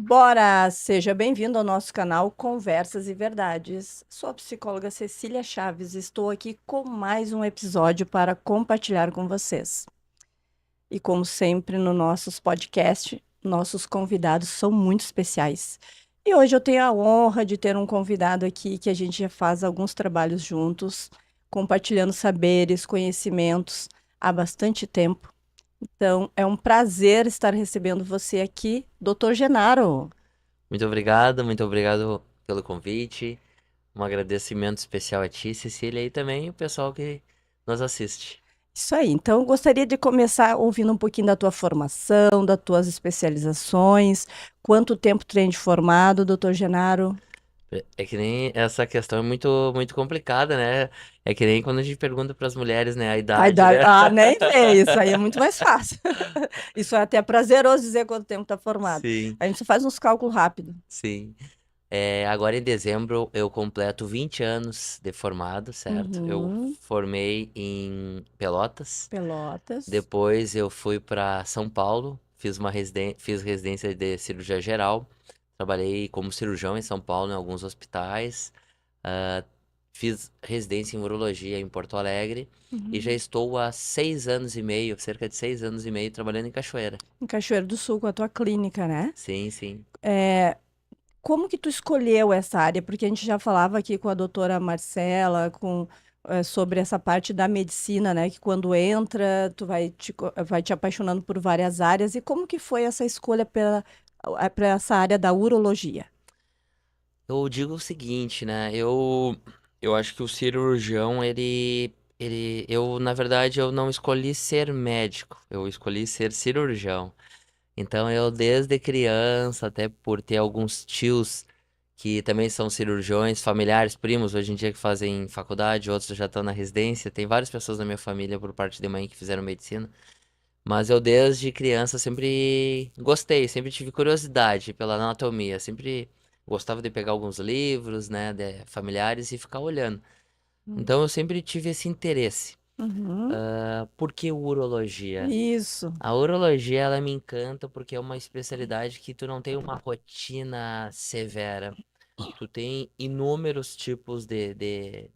Bora! Seja bem-vindo ao nosso canal Conversas e Verdades. Sou a psicóloga Cecília Chaves. Estou aqui com mais um episódio para compartilhar com vocês. E como sempre no nossos podcasts, nossos convidados são muito especiais. E hoje eu tenho a honra de ter um convidado aqui que a gente já faz alguns trabalhos juntos, compartilhando saberes, conhecimentos há bastante tempo. Então, é um prazer estar recebendo você aqui, Dr. Genaro. Muito obrigado pelo convite. Um agradecimento especial a ti, Cecília, e também o pessoal que nos assiste. Isso aí. Então, eu gostaria de começar ouvindo um pouquinho da tua formação, das tuas especializações. Quanto tempo tu tem de formado, doutor Genaro? É que nem essa questão é muito complicada, né? É que nem quando a gente pergunta para as mulheres, né, a idade, né? Nem vem, isso aí é muito mais fácil. Isso é até prazeroso dizer quanto tempo está formado. Sim, A gente só faz uns cálculos rápidos. sim. Agora em dezembro eu completo 20 anos de formado, certo? Eu Uhum. formei em Pelotas. Pelotas. Depois eu fui para São Paulo, fiz residência de cirurgia geral. Trabalhei como cirurgião em São Paulo, em alguns hospitais. Ah, Fiz residência em urologia em Porto Alegre. E já Uhum. estou há 6 anos e meio, cerca de 6 anos e meio, trabalhando em Cachoeira. Em Cachoeiro do Sul, com a tua clínica, né? Sim, sim. Como que tu escolheu essa área? Porque a gente já falava aqui com a doutora Marcela, sobre essa parte da medicina, né? Que quando entra, tu vai te apaixonando por várias áreas. E como que foi essa escolha para essa área da urologia? Eu digo o seguinte, né? Eu acho que o cirurgião, na verdade, eu não escolhi ser médico. Eu escolhi ser cirurgião. Então eu desde criança, até por ter alguns tios que também são cirurgiões, familiares, primos hoje em dia que fazem faculdade, outros já estão na residência. Tem várias pessoas na minha família por parte de mãe que fizeram medicina. Mas eu desde criança sempre gostei, sempre tive curiosidade pela anatomia, sempre gostava de pegar alguns livros, né, familiares e ficar olhando. Hum. Então eu sempre tive esse interesse. Uhum. Por que urologia? Isso. A urologia, ela me encanta porque é uma especialidade que tu não tem uma rotina severa. Tu tem inúmeros tipos de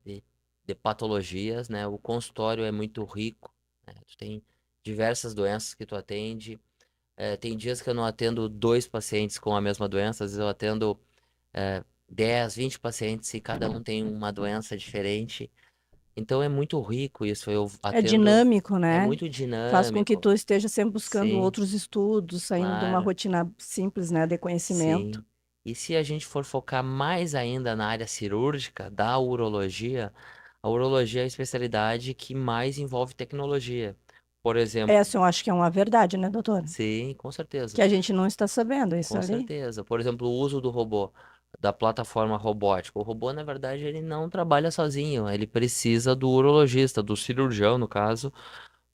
patologias, né? O consultório é muito rico, né? Tu tem diversas doenças que tu atende. Tem dias que eu não atendo dois pacientes com a mesma doença, às vezes eu atendo 10, 20 pacientes e cada um tem uma doença diferente. Então é muito rico isso. Eu É atendo, dinâmico, é né? muito Faz com que dinâmico. tu esteja sempre buscando Sim, outros estudos, saindo de uma claro. rotina simples, né, de conhecimento. Sim. E se a gente for focar mais ainda na área cirúrgica da urologia, a urologia é a especialidade que mais envolve tecnologia. Por exemplo, Essa eu acho que é uma verdade, né, doutora? sim, com certeza, Que a gente não está sabendo, é isso com ali. certeza. Por exemplo, o uso do robô, da plataforma robótica. O robô, na verdade, ele não trabalha sozinho, ele precisa do urologista, do cirurgião, no caso,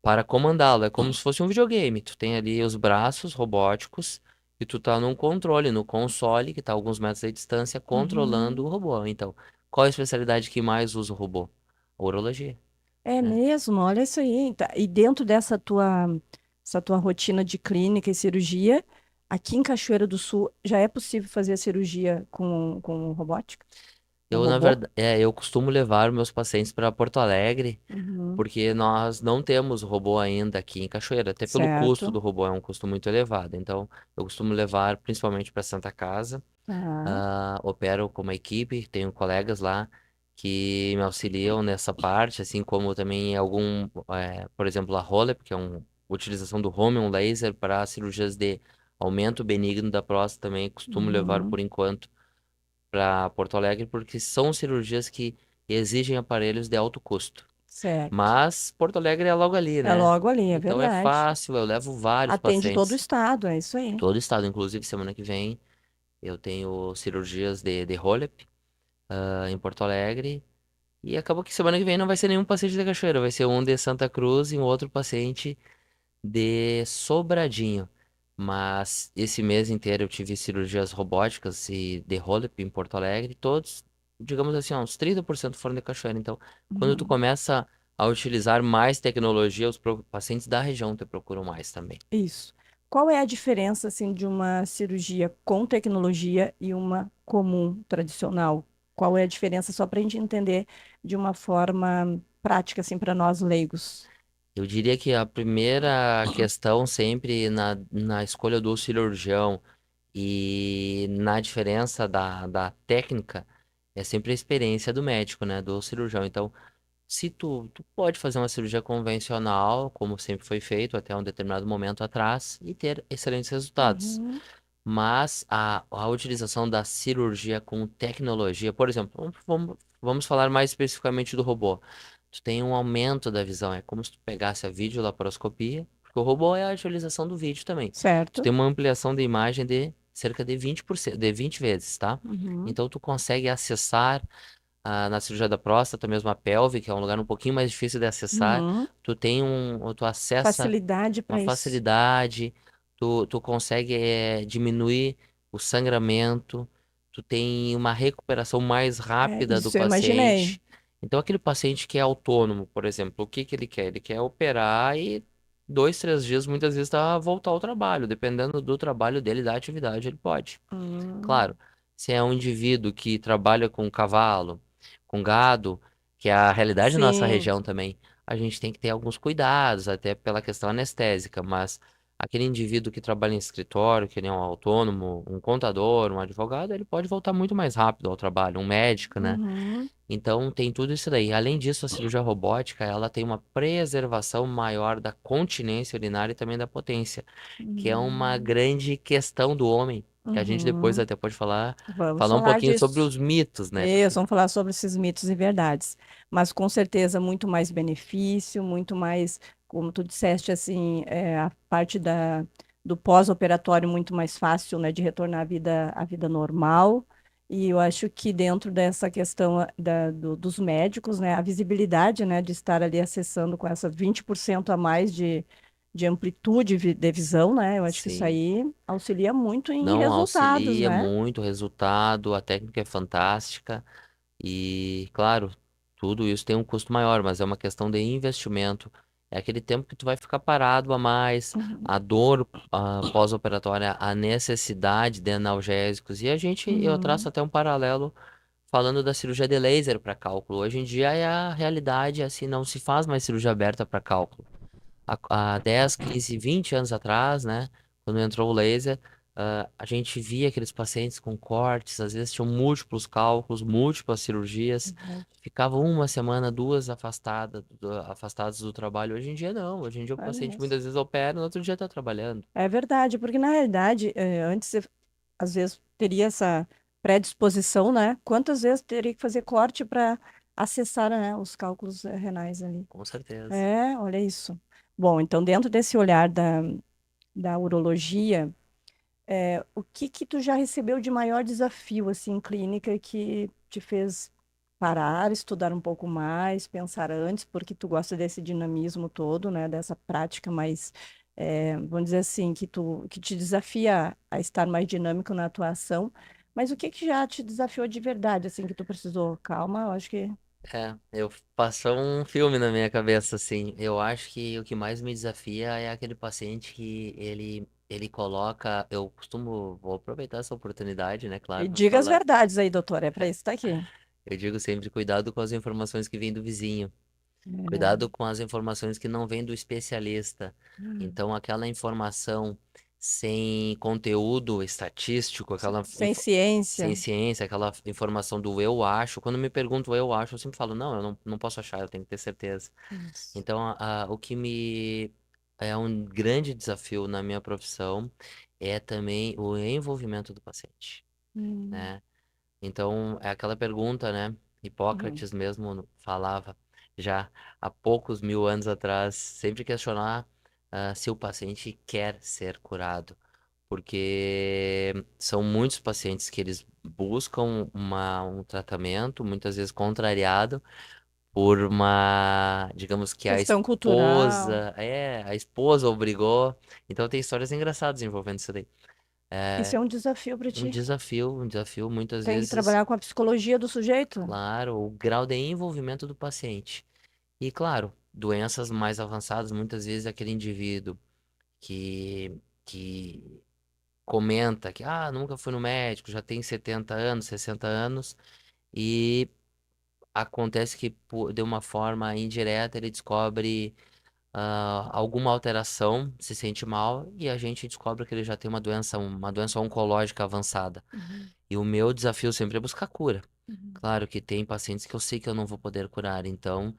para comandá-lo. É como se fosse um videogame. Tu tem ali os braços robóticos e tu tá num controle, no console, que tá a alguns metros de distância, controlando Uhum. o robô. Então, qual é a especialidade que mais usa o robô? A urologia, É né? mesmo, olha isso aí. E dentro essa tua rotina de clínica e cirurgia, aqui em Cachoeira do Sul, já é possível fazer a cirurgia com robótica? Com Eu, na robô? verdade, eu costumo levar meus pacientes para Porto Alegre, Uhum. porque nós não temos robô ainda aqui em Cachoeira, até pelo custo do Certo. robô, é um custo muito elevado. Então, eu costumo levar principalmente para Santa Casa. Tá. Opero com uma equipe, tenho colegas lá que me auxiliam nessa parte, assim como também por exemplo, a Rolep, que é uma utilização do Romium Laser para cirurgias de aumento benigno da próstata, também costumo levar Uhum. por enquanto para Porto Alegre, porque são cirurgias que exigem aparelhos de alto custo. Certo. Mas Porto Alegre é logo ali, É né? logo ali, é Então é verdade. fácil, eu levo vários Atende todo o pacientes, estado, é isso aí. todo o estado, inclusive semana que vem eu tenho cirurgias de Rolep em Porto Alegre. E acabou que semana que vem não vai ser nenhum paciente da Cachoeira, vai ser um de Santa Cruz e um outro paciente de Sobradinho. Mas esse mês inteiro eu tive cirurgias robóticas e de Rolep em Porto Alegre, todos, digamos assim, uns 30% foram de Cachoeira. Então, quando tu Uhum. começa a utilizar mais tecnologia, pacientes da região te procuram mais também. Isso. qual é a diferença, assim, de uma cirurgia com tecnologia e uma comum, tradicional? Qual é a diferença, só para a gente entender de uma forma prática, assim, para nós leigos? Eu diria que a primeira questão sempre na escolha do cirurgião e na diferença da técnica é sempre a experiência do médico, né, do cirurgião. Então, se tu pode fazer uma cirurgia convencional, como sempre foi feito até um determinado momento atrás, e ter excelentes resultados. Uhum, Mas a utilização da cirurgia com tecnologia, por exemplo, vamos falar mais especificamente do robô. Tu tem um aumento da visão, é como se tu pegasse a videolaparoscopia, porque o robô é a utilização do vídeo também. Tu certo. tem uma ampliação da imagem de cerca de 20%, de 20 vezes, tá? Uhum, Então tu consegue acessar na cirurgia da próstata, mesmo a pelve, que é um lugar um pouquinho mais difícil de acessar, uhum. tu acessa Facilidade uma para isso. facilidade, tu consegue diminuir o sangramento, tu tem uma recuperação mais É, rápida do isso eu imaginei. paciente. Então, aquele paciente que é autônomo, por exemplo, o que que ele quer? Ele quer operar e 2, 3 dias, muitas vezes, tá voltar ao trabalho. Dependendo do trabalho dele, da atividade, ele pode. Hum, Claro, se é um indivíduo que trabalha com cavalo, com gado, que é a realidade da nossa sim. região também, a gente tem que ter alguns cuidados, até pela questão anestésica, mas aquele indivíduo que trabalha em escritório, que ele é um autônomo, um contador, um advogado, ele pode voltar muito mais rápido ao trabalho, um médico, né? Uhum, Então tem tudo isso daí. Além disso, a cirurgia robótica, ela tem uma preservação maior da continência urinária e também da potência, que é uma uhum, grande questão do homem, que a gente depois uhum. até pode falar, Vamos falar um falar pouquinho sobre disso. os mitos, né? Isso, Porque vamos falar sobre esses mitos e verdades. Mas com certeza muito mais benefício, muito mais, como tu disseste, assim, a parte do pós-operatório muito mais fácil, né, de retornar à vida normal. E eu acho que dentro dessa questão dos médicos, né, a visibilidade, né, de estar ali acessando com essa 20% a mais de amplitude de visão, né, eu acho que isso sim, aí auxilia muito em não resultados, auxilia né? muito o resultado, a técnica é fantástica e, claro, tudo isso tem um custo maior, mas é uma questão de investimento. É aquele tempo que tu vai ficar parado a mais, Uhum. a dor pós-operatória, a necessidade de analgésicos. E eu traço Uhum. até um paralelo falando da cirurgia de laser para cálculo. Hoje em dia é a realidade, assim, não se faz mais cirurgia aberta para cálculo. Há 10, 15, 20 anos atrás, né, quando entrou o laser, a gente via aqueles pacientes com cortes, às vezes tinham múltiplos cálculos, múltiplas cirurgias, Verdade. ficavam uma semana, duas afastados do trabalho. Hoje em dia não, hoje em dia o Olha paciente isso. muitas vezes opera, no outro dia está trabalhando. É verdade, porque na realidade, antes você, às vezes teria essa predisposição, né? Quantas vezes teria que fazer corte para acessar, né, os cálculos renais ali? Com certeza. É, olha isso. Bom, então dentro desse olhar da urologia, o que que tu já recebeu de maior desafio assim em clínica que te fez parar, estudar um pouco mais, pensar antes, porque tu gosta desse dinamismo todo, né, dessa prática mais, vamos dizer assim, que te desafia a estar mais dinâmico na atuação. Mas o que que já te desafiou de verdade, assim, que tu precisou? Calma, eu acho que. Eu passou um filme na minha cabeça, assim. Eu acho que o que mais me desafia é aquele paciente que ele coloca. Eu costumo, vou aproveitar essa oportunidade, né, E claro, para diga as falar. verdades aí, doutor, é para isso que tá aqui. Eu digo sempre, cuidado com as informações que vêm do vizinho. É. Cuidado com as informações que não vêm do especialista. Então, aquela informação sem conteúdo estatístico, Sem ciência. sem ciência, aquela informação do eu acho. Quando me perguntam eu acho, eu sempre falo, não, eu não posso achar, eu tenho que ter certeza. Isso. Então, o que me é um grande desafio na minha profissão é também o envolvimento do paciente, Hum, né? Então, é aquela pergunta, né? uhum. Hipócrates mesmo falava já há poucos mil anos atrás, sempre questionar se o paciente quer ser curado, porque são muitos pacientes que eles buscam um tratamento, muitas vezes contrariado por digamos que Questão cultural. a esposa obrigou. Então tem histórias engraçadas envolvendo isso daí. Isso É é um desafio para ti. um desafio muitas Tem que vezes. trabalhar com a psicologia do sujeito. Claro, o grau de envolvimento do paciente. E claro, doenças mais avançadas, muitas vezes aquele indivíduo que que comenta que, nunca fui no médico, já tem 70 anos, 60 anos, e acontece que de uma forma indireta ele descobre alguma alteração, se sente mal, e a gente descobre que ele já tem uma doença oncológica avançada. Uhum, E o meu desafio sempre é buscar cura. uhum. Claro que tem pacientes que eu sei que eu não vou poder curar, então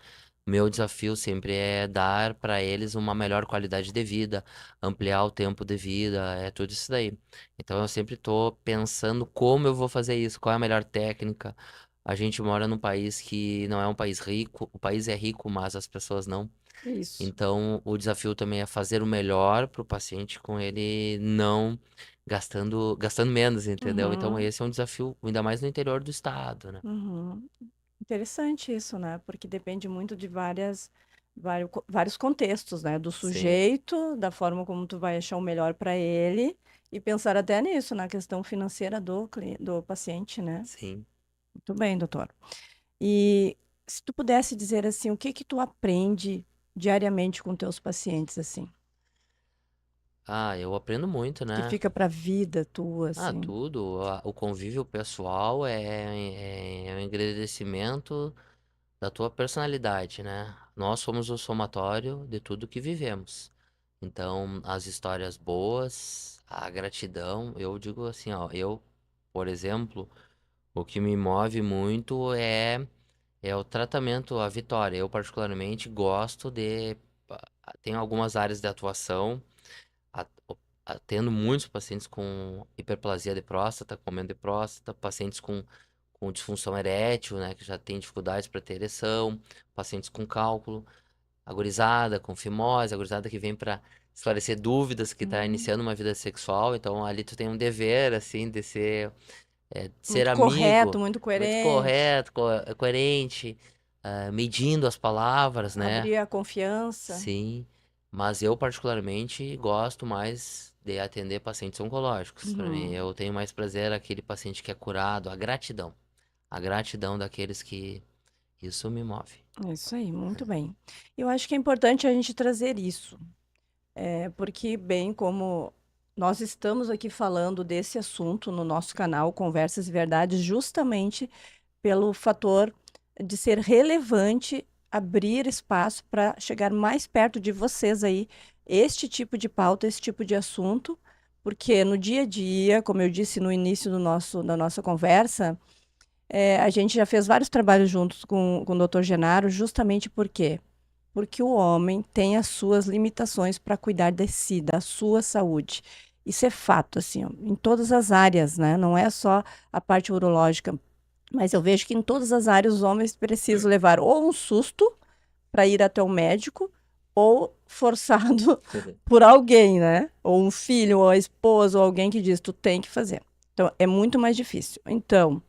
meu desafio sempre é dar para eles uma melhor qualidade de vida, ampliar o tempo de vida, é tudo isso daí. Então eu sempre estou pensando como eu vou fazer isso, qual é a melhor técnica. A gente mora num país que não é um país rico, o país é rico, mas as pessoas não. Isso. Então, o desafio também é fazer o melhor para o paciente com ele não gastando menos, entendeu? Então, Uhum, esse é um desafio, ainda mais no interior do estado, né? uhum. Interessante isso, né? Porque depende muito de vários contextos, né? Do Sim, sujeito, da forma como tu vai achar o melhor para ele e pensar até nisso, na questão financeira do paciente, né? sim. Muito bem, doutor. E se tu pudesse dizer assim, o que que tu aprende diariamente com teus pacientes, assim, Eu aprendo muito, que né? fica para a vida tua, assim? Tudo. O convívio pessoal é um agradecimento da tua personalidade, né? Nós somos o somatório de tudo que vivemos. Então, as histórias boas, a gratidão, eu digo assim, ó, por exemplo, o que me move muito é o tratamento, a vitória. Eu, particularmente, gosto de. Tenho algumas áreas de atuação, a- o- atendo muitos pacientes com hiperplasia de próstata, com aumento de próstata, pacientes com disfunção erétil, né, que já tem dificuldades para ter ereção, pacientes com cálculo, a gurizada com fimose, a gurizada que vem para esclarecer dúvidas, que está Hum, iniciando uma vida sexual. Então, ali tu tem um dever, assim, de ser muito correto, amigo, muito muito coerente, correto, coerente, medindo as palavras, né? abrir a confiança. Sim, mas eu particularmente gosto mais de atender pacientes oncológicos. Para mim, Uhum. eu tenho mais prazer aquele paciente que é curado, a gratidão daqueles que isso me move. É isso aí, muito bem. Eu acho que é importante a gente trazer isso, porque, bem como nós estamos aqui falando desse assunto no nosso canal Conversas e Verdades, justamente pelo fator de ser relevante abrir espaço para chegar mais perto de vocês aí, este tipo de pauta, esse tipo de assunto, porque no dia a dia, como eu disse no início da nossa conversa, a gente já fez vários trabalhos juntos com o Dr. Genaro, justamente por quê? Porque o homem tem as suas limitações para cuidar de si, da sua saúde. Isso é fato, assim, ó, em todas as áreas, né? Não é só a parte urológica, mas eu vejo que em todas as áreas os homens precisam levar ou um susto para ir até o médico, ou forçado por alguém, né? Ou um filho, ou a esposa, ou alguém que diz, tu tem que fazer. Então, é muito mais difícil. Então,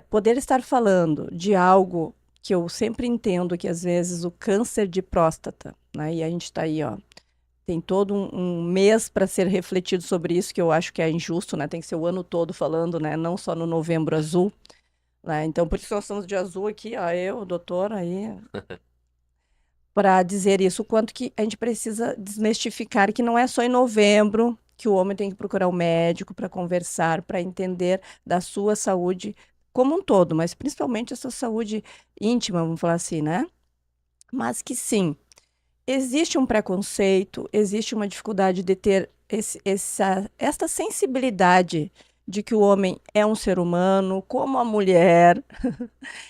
poder estar falando de algo que eu sempre entendo que às vezes o câncer de próstata, né? E a gente está aí, ó, tem todo um mês para ser refletido sobre isso, que eu acho que é injusto, né? Tem que ser o ano todo falando, né? Não só no Novembro Azul, né? Então, por isso nós estamos de azul aqui, ó, eu, o doutor, aí, para dizer isso, o quanto que a gente precisa desmistificar que não é só em novembro que o homem tem que procurar o médico para conversar, para entender da sua saúde como um todo, mas principalmente a sua saúde íntima, vamos falar assim, né? Mas que sim, existe um preconceito, existe uma dificuldade de ter esta sensibilidade de que o homem é um ser humano, como a mulher,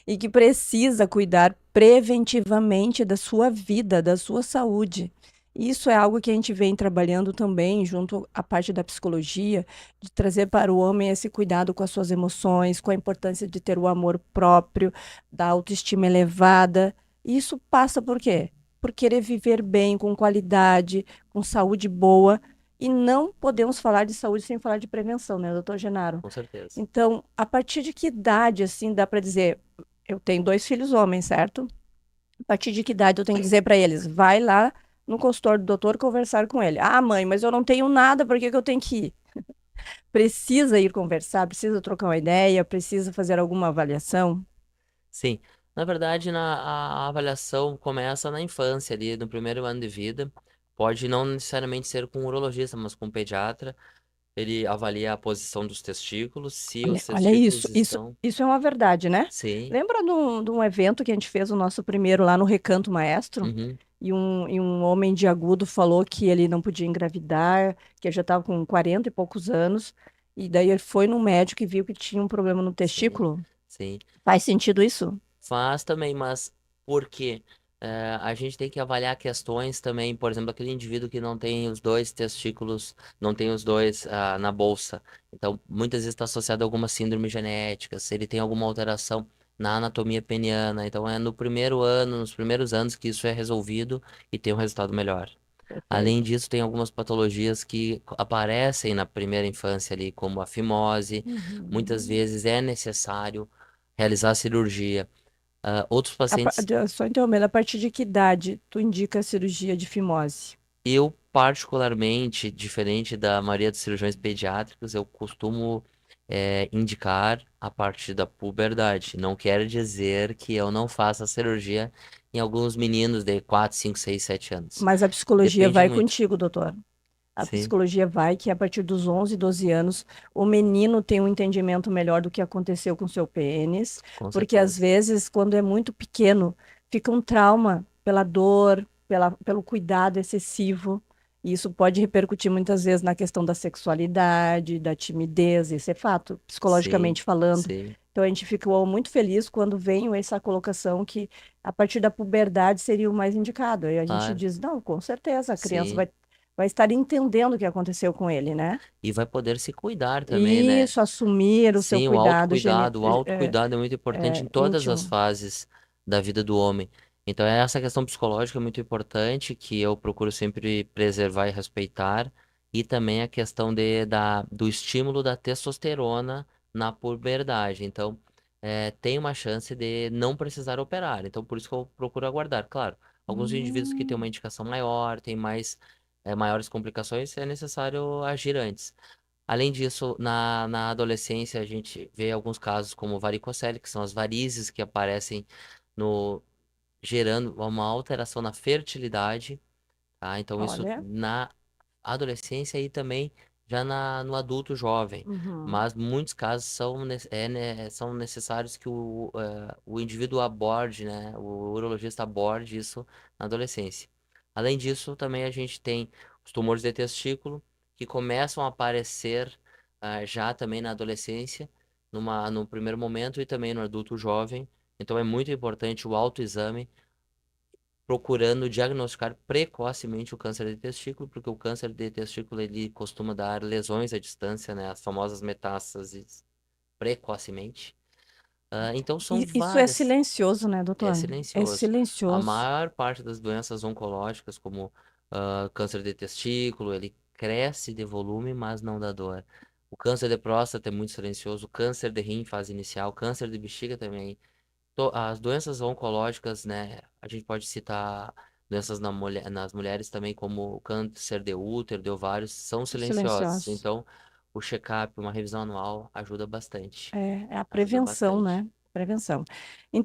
e que precisa cuidar preventivamente da sua vida, da sua saúde. Isso é algo que a gente vem trabalhando também, junto à parte da psicologia, de trazer para o homem esse cuidado com as suas emoções, com a importância de ter o amor próprio, da autoestima elevada. E isso passa por quê? Por querer viver bem, com qualidade, com saúde boa. E não podemos falar de saúde sem falar de prevenção, né, doutor Genaro? Com certeza. Então, a partir de que idade, assim, dá para dizer, eu tenho dois filhos homens, certo? A partir de que idade eu tenho que dizer para eles, vai lá no consultório do doutor conversar com ele. Ah, mãe, mas eu não tenho nada, por que que eu tenho que ir? Precisa ir conversar, precisa trocar uma ideia, precisa fazer alguma avaliação? Sim, na verdade, a avaliação começa na infância, ali no primeiro ano de vida, Pode não necessariamente ser com um urologista, mas com um pediatra. Ele avalia a posição dos testículos, se os Olha isso, testículos isso, estão. isso é uma verdade, né? Sim. Lembra de um evento que a gente fez o nosso primeiro lá no Recanto Maestro? Uhum. E um homem de agudo falou que ele não podia engravidar, que ele já estava com 40 e poucos anos, e daí ele foi no médico e viu que tinha um problema no Sim. testículo. Sim. Faz sentido isso? Faz também, mas por quê? A gente tem que avaliar questões também, por exemplo, aquele indivíduo que não tem os dois testículos, não tem os dois na bolsa. Então, muitas vezes está associado a alguma síndrome genética, se ele tem alguma alteração na anatomia peniana. Então, é no primeiro ano, nos primeiros anos que isso é resolvido e tem um resultado melhor. Além Perfeito. disso, tem algumas patologias que aparecem na primeira infância ali, como a fimose. Muitas Uhum. vezes é necessário realizar a cirurgia. Outros pacientes, Só interrompendo, a partir de que idade tu indica a cirurgia de fimose? eu particularmente, diferente da maioria dos cirurgiões pediátricos, eu costumo indicar a partir da puberdade. Não quer dizer que eu não faça a cirurgia em alguns meninos de 4, 5, 6, 7 anos. Mas a psicologia Depende vai muito. contigo, doutor. A Sim, psicologia vai que a partir dos 11, 12 anos, o menino tem um entendimento melhor do que aconteceu com seu pênis, com porque às certeza. vezes, quando é muito pequeno, fica um trauma pela dor, pelo cuidado excessivo, e isso pode repercutir muitas vezes na questão da sexualidade, da timidez, isso é fato, Sim, psicologicamente falando. sim, Então a gente ficou muito feliz quando veio essa colocação que a partir da puberdade seria o mais indicado. E a gente claro, diz, não, com certeza, a criança sim. vai estar entendendo o que aconteceu com ele, né? E vai poder se cuidar também, né? Isso, assumir o seu Sim, o cuidado autocuidado. O autocuidado é muito importante em todas as íntimo. fases da vida do homem. Então, essa questão psicológica é muito importante, que eu procuro sempre preservar e respeitar. E também a questão do estímulo da testosterona na puberdade. Então, tem uma chance de não precisar operar. Então, por isso que eu procuro aguardar. Claro, alguns indivíduos que têm uma Hum, indicação maior, têm maiores complicações, é necessário agir antes. Além disso, na adolescência, a gente vê alguns casos como varicocele, que são as varizes que aparecem no, gerando uma alteração na fertilidade, tá? Então, isso olha. na adolescência e também já no adulto jovem. Uhum. Mas muitos casos são necessários que o indivíduo aborde, né? O urologista aborde isso na adolescência. Além disso, também a gente tem os tumores de testículo, que começam a aparecer já também na adolescência, no primeiro momento, e também no adulto jovem. Então é muito importante o autoexame, procurando diagnosticar precocemente o câncer de testículo, porque o câncer de testículo ele costuma dar lesões à distância, né, as famosas metástases precocemente. Então são Isso é várias, silencioso, né, é doutor? É silencioso. A silencioso. maior parte das doenças oncológicas, como câncer de testículo, ele cresce de volume, mas não dá dor. O câncer de próstata é muito silencioso, o câncer de rim, fase inicial, câncer de bexiga também. As doenças oncológicas, né? A gente pode citar doenças nas mulheres também, como o câncer de útero, de ovários, são silenciosas. Silenciosos. Então, o check-up, uma revisão anual, ajuda bastante. É a Ajuda prevenção, bastante. né? Prevenção.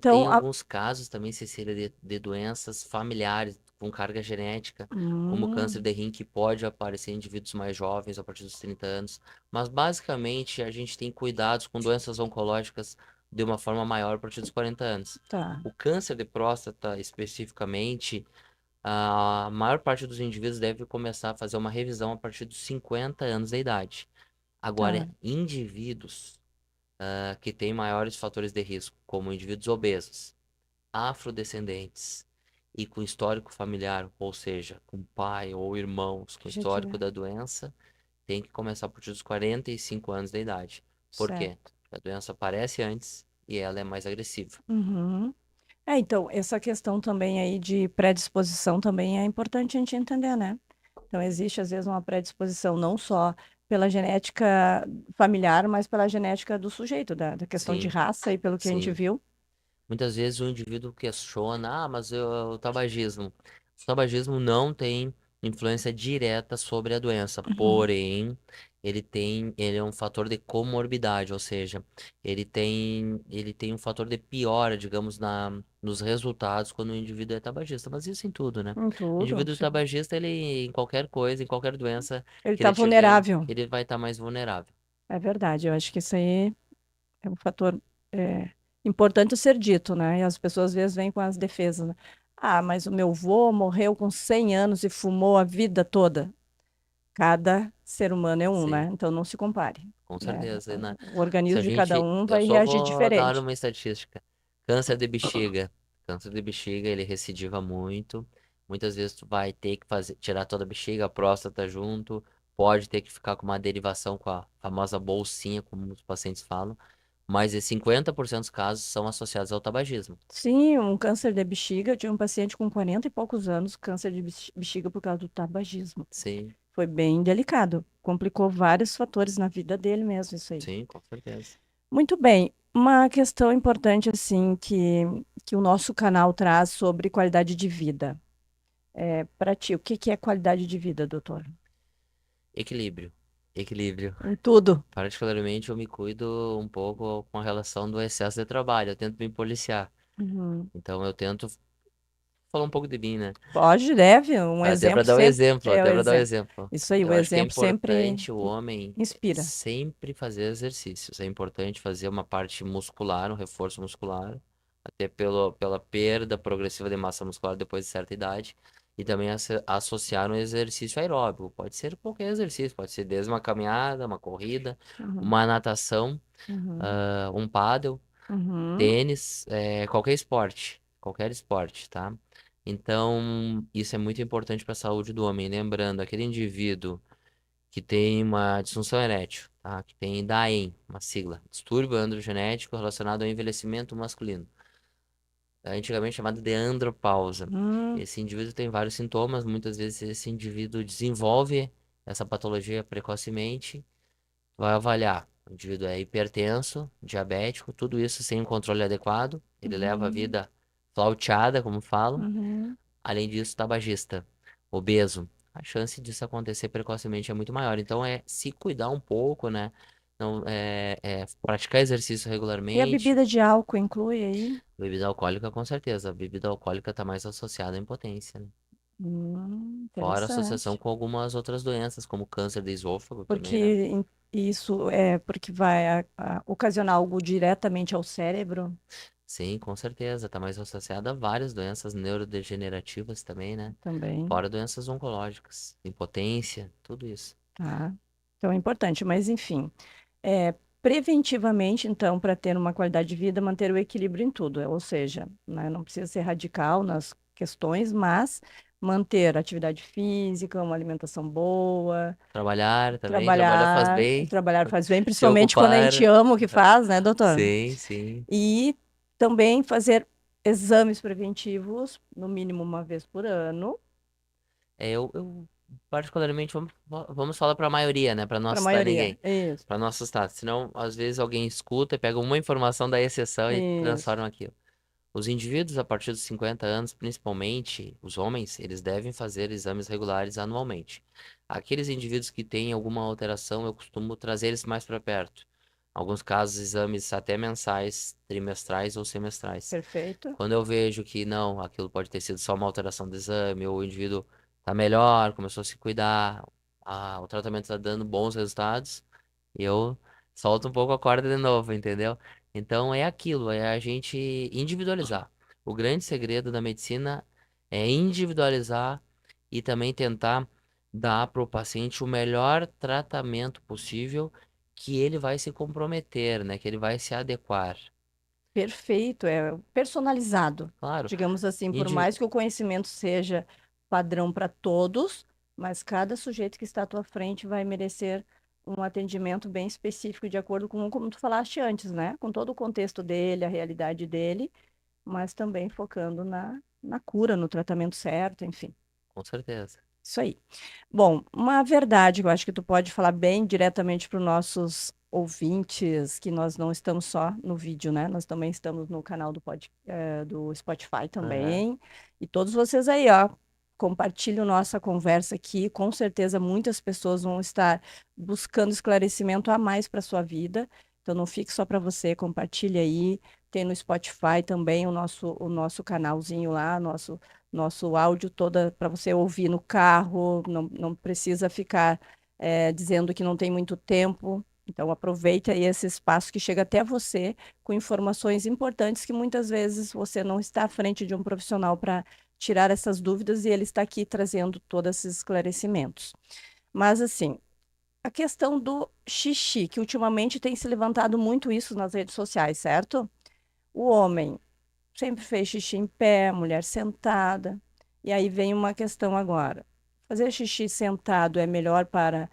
Tem Então, alguns casos também, Cecília, de doenças familiares com carga genética, como o câncer hum, de rim, que pode aparecer em indivíduos mais jovens, a partir dos 30 anos. Mas, basicamente, a gente tem cuidados com doenças oncológicas de uma forma maior a partir dos 40 anos. tá, O câncer de próstata, especificamente, a maior parte dos indivíduos deve começar a fazer uma revisão a partir dos 50 anos de idade. Agora, tá. indivíduos que têm maiores fatores de risco, como indivíduos obesos, afrodescendentes e com histórico familiar, ou seja, com pai ou irmãos com Que já histórico tiver. da doença, tem que começar a partir dos 45 anos de idade. Por quê? Certo. Porque a doença aparece antes e ela é mais agressiva. Uhum. Então, essa questão também aí de predisposição também é importante a gente entender, né? Então, existe às vezes uma predisposição não só pela genética familiar, mas pela genética do sujeito, da questão de Sim, raça e pelo que a gente sim. viu. Muitas vezes o indivíduo questiona, mas o tabagismo. O tabagismo não tem influência direta sobre a doença. Uhum. Porém, ele é um fator de comorbidade, ou seja, ele tem um fator de piora, digamos, nos resultados quando o indivíduo é tabagista. Mas isso em tudo, né? Em O tudo, indivíduo sim. tabagista, ele, em qualquer coisa, em qualquer doença Ele que está ele tiver, vulnerável. ele vai estar mais vulnerável. É verdade. Eu acho que isso aí é um fator importante ser dito, né? E as pessoas às vezes vêm com as defesas, né? Ah, mas o meu vô morreu com 100 anos e fumou a vida toda. Cada ser humano é um, Sim, né? Então não se compare, com né? certeza. O Se organismo a de cada gente, um eu vai só reagir vou dar diferente. uma estatística. Câncer de bexiga. Câncer de bexiga, ele recidiva muito. Muitas vezes tu vai ter que fazer, tirar toda a bexiga, a próstata junto. Pode ter que ficar com uma derivação com a famosa bolsinha, como os pacientes falam. Mas de 50% dos casos são associados ao tabagismo. Sim, um câncer de bexiga. Eu tinha um paciente com 40 e poucos anos, câncer de bexiga por causa do tabagismo. Sim, Foi bem delicado. Complicou vários fatores na vida dele mesmo, isso aí. sim, com certeza. Muito bem. Uma questão importante, assim, que o nosso canal traz sobre qualidade de vida. Para ti, o que que é qualidade de vida, doutor? Equilíbrio. Equilíbrio. Em tudo. Particularmente, eu me cuido um pouco com a relação do excesso de trabalho. Eu tento me policiar. Uhum. Então, eu tento falar um pouco de mim, né? Pode, deve. Um Até para exemplo dar o sempre exemplo, é o até para dar o exemplo. exemplo. Isso aí, o Eu acho que é exemplo sempre importante o homem inspira. sempre fazer exercícios. É importante fazer uma parte muscular, um reforço muscular, até pela perda progressiva de massa muscular depois de certa idade. E também associar um exercício aeróbico. Pode ser qualquer exercício, pode ser desde uma caminhada, uma corrida, Uhum. uma natação, Uhum. um pádel, Uhum. tênis, qualquer esporte, tá? Então, isso é muito importante para a saúde do homem. Lembrando, aquele indivíduo que tem uma disfunção erétil, tá? Que tem DAEM, uma sigla, distúrbio androgenético relacionado ao envelhecimento masculino, antigamente chamado de andropausa. Hum. Esse indivíduo tem vários sintomas, muitas vezes esse indivíduo desenvolve essa patologia precocemente. Vai avaliar. O indivíduo é hipertenso, diabético, tudo isso sem um controle adequado. Ele leva a Uhum. vida flauteada, como falam. Uhum. Além disso, tabagista, obeso. A chance disso acontecer precocemente é muito maior. Então, é se cuidar um pouco, né? Não, praticar exercício E a regularmente. bebida de álcool inclui aí? Bebida alcoólica, com certeza. A bebida alcoólica está mais associada à impotência, né? Fora a associação Interessante. com algumas outras doenças, como câncer de esôfago Porque também, né? isso é porque vai ocasionar algo diretamente ao cérebro Sim, com certeza. Está mais associada a várias doenças neurodegenerativas também, né? também, Fora doenças oncológicas, impotência, tudo isso. tá? Então é importante, mas enfim, preventivamente, então, para ter uma qualidade de vida, manter o equilíbrio em tudo, ou seja, né, não precisa ser radical nas questões, mas manter atividade física, uma alimentação boa, Trabalhar também, trabalhar faz bem, trabalhar faz bem, se principalmente quando a gente ocupar. ama o que faz, né, doutor? Sim, sim. E também fazer exames preventivos, no mínimo uma vez por ano, Eu particularmente, vamos falar para a maioria, né? Para não para a assustar maioria. ninguém. Isso, Para não assustar. Senão, às vezes, alguém escuta e pega uma informação da exceção e isso. transforma aquilo. Os indivíduos a partir dos 50 anos, principalmente os homens, eles devem fazer exames regulares anualmente. Aqueles indivíduos que têm alguma alteração, eu costumo trazer eles mais para perto. Alguns casos, exames até mensais, trimestrais ou semestrais. Perfeito. Quando eu vejo que não, aquilo pode ter sido só uma alteração do exame, ou o indivíduo está melhor, começou a se cuidar, o tratamento está dando bons resultados, eu solto um pouco a corda de novo, entendeu? Então é aquilo, é a gente individualizar. O grande segredo da medicina é individualizar e também tentar dar para o paciente o melhor tratamento possível que ele vai se comprometer, né? Que ele vai se adequar. Perfeito, é personalizado, Claro, digamos assim, por indi- mais que o conhecimento seja padrão para todos, mas cada sujeito que está à tua frente vai merecer um atendimento bem específico, de acordo com, como tu falaste antes, né? Com todo o contexto dele, a realidade dele, mas também focando na cura, no tratamento certo, enfim. com certeza. Isso aí. Bom, uma verdade que eu acho que tu pode falar bem diretamente para os nossos ouvintes, que nós não estamos só no vídeo, né? Nós também estamos no canal do Spotify Aham. também. E todos vocês aí, ó. compartilhe a nossa conversa aqui. Com certeza, muitas pessoas vão estar buscando esclarecimento a mais para sua vida. Então, não fique só para você, compartilhe aí. Tem no Spotify também o nosso canalzinho lá, nosso áudio toda para você ouvir no carro. Não precisa ficar dizendo que não tem muito tempo. Então, aproveite aí esse espaço que chega até você com informações importantes que muitas vezes você não está à frente de um profissional para tirar essas dúvidas e ele está aqui trazendo todos esses esclarecimentos. Mas, assim, a questão do xixi, que ultimamente tem se levantado muito isso nas redes sociais, certo? O homem sempre fez xixi em pé, a mulher sentada. E aí vem uma questão agora. Fazer xixi sentado é melhor para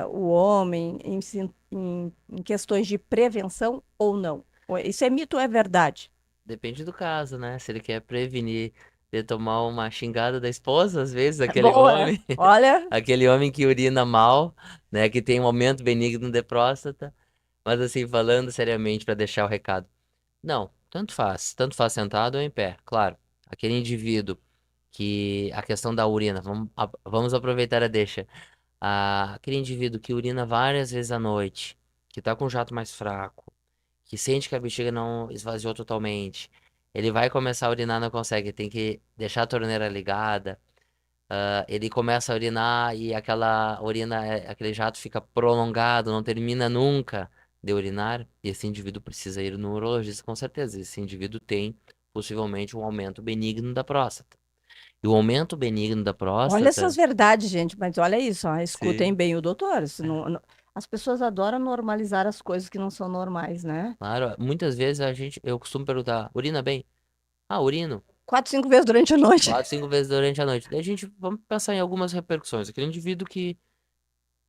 o homem em questões de prevenção ou não? Isso é mito ou é verdade? Depende do caso, né? Se ele quer prevenir de tomar uma xingada da esposa, às vezes, É aquele bom, é? homem, Olha, aquele homem que urina mal, né? Que tem um aumento benigno de próstata. Mas assim, falando seriamente para deixar o recado. Não, tanto faz sentado ou em pé, claro. Aquele indivíduo que a questão da urina, vamos aproveitar a deixa. Aquele indivíduo que urina várias vezes à noite, que tá com o jato mais fraco, que sente que a bexiga não esvaziou totalmente, ele vai começar a urinar, não consegue, tem que deixar a torneira ligada. Ele começa a urinar e aquela urina, aquele jato fica prolongado, não termina nunca de urinar, e esse indivíduo precisa ir no urologista com certeza. Esse indivíduo tem possivelmente um aumento benigno da próstata. E o aumento benigno da olha essas próstata, verdades, gente, mas olha isso, ó, escutem sim, bem o doutor. As pessoas adoram normalizar as coisas que não são normais, né? claro, muitas vezes eu costumo perguntar, urina bem? Ah, urino. 4, 5 vezes durante a noite. 4, 5 vezes durante a noite. Daí a gente, vamos pensar em algumas repercussões. Aquele indivíduo que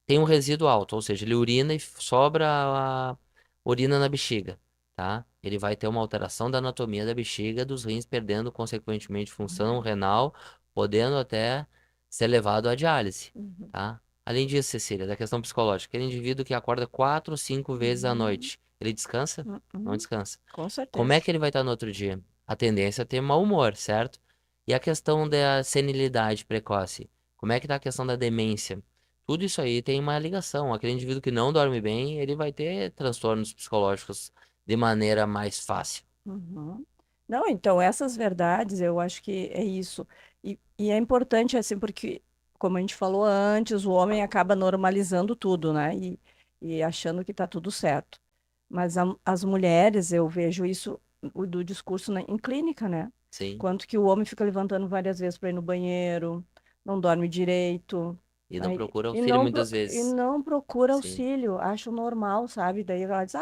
tem um resíduo alto, ou seja, ele urina e sobra a urina na bexiga, tá? Ele vai ter uma alteração da anatomia da bexiga, dos rins, perdendo consequentemente função renal, podendo até ser levado à diálise, Uhum. tá? Além disso, Cecília, da questão psicológica, aquele indivíduo que acorda 4, 5 vezes à Uhum. noite, ele descansa? Não Uhum. descansa. Com Como é certeza. que ele vai estar no outro dia? A tendência é ter mau humor, certo? E a questão da senilidade precoce? Como é que tá a questão da demência? Tudo isso aí tem uma ligação. Aquele indivíduo que não dorme bem, ele vai ter transtornos psicológicos de maneira mais fácil. Uhum. Não, então, essas verdades, eu acho que é isso. E é importante, assim, porque, como a gente falou antes, o homem acaba normalizando tudo, né? E achando que está tudo certo. Mas as mulheres, eu vejo isso do discurso em clínica, né? Sim. Quanto que o homem fica levantando várias vezes para ir no banheiro, não dorme direito, E não aí, procura e auxílio não, muitas e vezes. não procura Sim. auxílio, acho normal, sabe? Daí ela diz,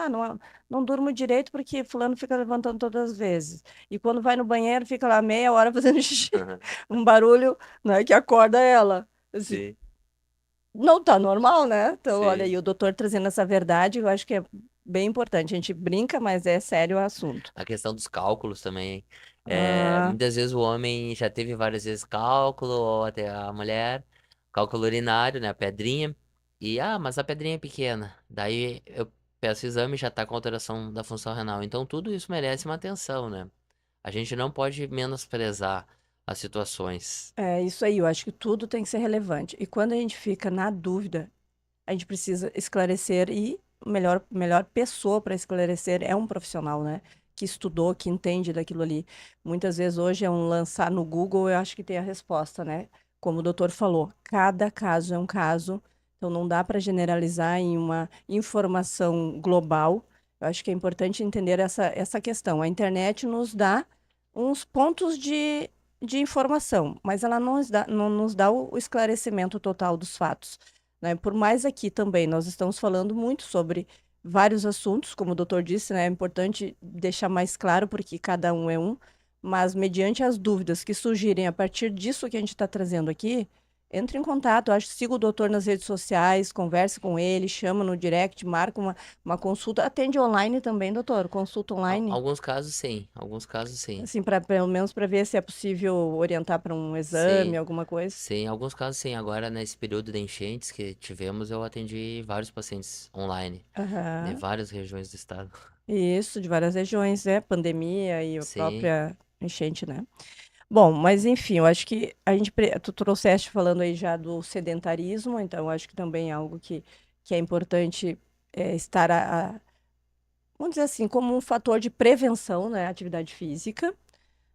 não durmo direito porque fulano fica levantando todas as vezes. E quando vai no banheiro, fica lá meia hora fazendo xixi, um barulho, né, que acorda ela. Assim, Sim. não tá normal, né? Então, olha Sim. aí, o doutor trazendo essa verdade, eu acho que é bem importante. A gente brinca, mas é sério o assunto. A questão dos cálculos também. Ah, Muitas vezes o homem já teve várias vezes cálculo, ou até a mulher, cálculo urinário, né? A pedrinha. Mas a pedrinha é pequena. Daí eu peço exame e já tá com alteração da função renal. Então tudo isso merece uma atenção, né? A gente não pode menosprezar as situações. é isso aí, eu acho que tudo tem que ser relevante. E quando a gente fica na dúvida, a gente precisa esclarecer e melhor pessoa para esclarecer é um profissional, né? Que estudou, que entende daquilo ali. Muitas vezes hoje é um lançar no Google, eu acho que tem a resposta, né? Como o doutor falou, cada caso é um caso, então não dá para generalizar em uma informação global. Eu acho que é importante entender essa questão. A internet nos dá uns pontos de informação, mas ela não nos dá o esclarecimento total dos fatos, né? Por mais aqui também, nós estamos falando muito sobre vários assuntos, como o doutor disse, né? É importante deixar mais claro, porque cada um é um, mas mediante as dúvidas que surgirem a partir disso que a gente está trazendo aqui, entre em contato, acho, siga o doutor nas redes sociais, converse com ele, chama no direct, marca uma consulta, atende online também, doutor, consulta online, Alguns casos sim, alguns casos sim. assim, pelo menos para ver se é possível orientar para um exame, Sim, alguma coisa. sim, alguns casos sim. Agora, nesse período de enchentes que tivemos, eu atendi vários pacientes online, de Aham. várias regiões do estado. Isso, de várias regiões, né? Pandemia e a Sim, própria enchente, né? Bom, mas enfim, eu acho que tu trouxeste falando aí já do sedentarismo, então eu acho que também é algo que é importante estar vamos dizer assim, como um fator de prevenção, né, a atividade física,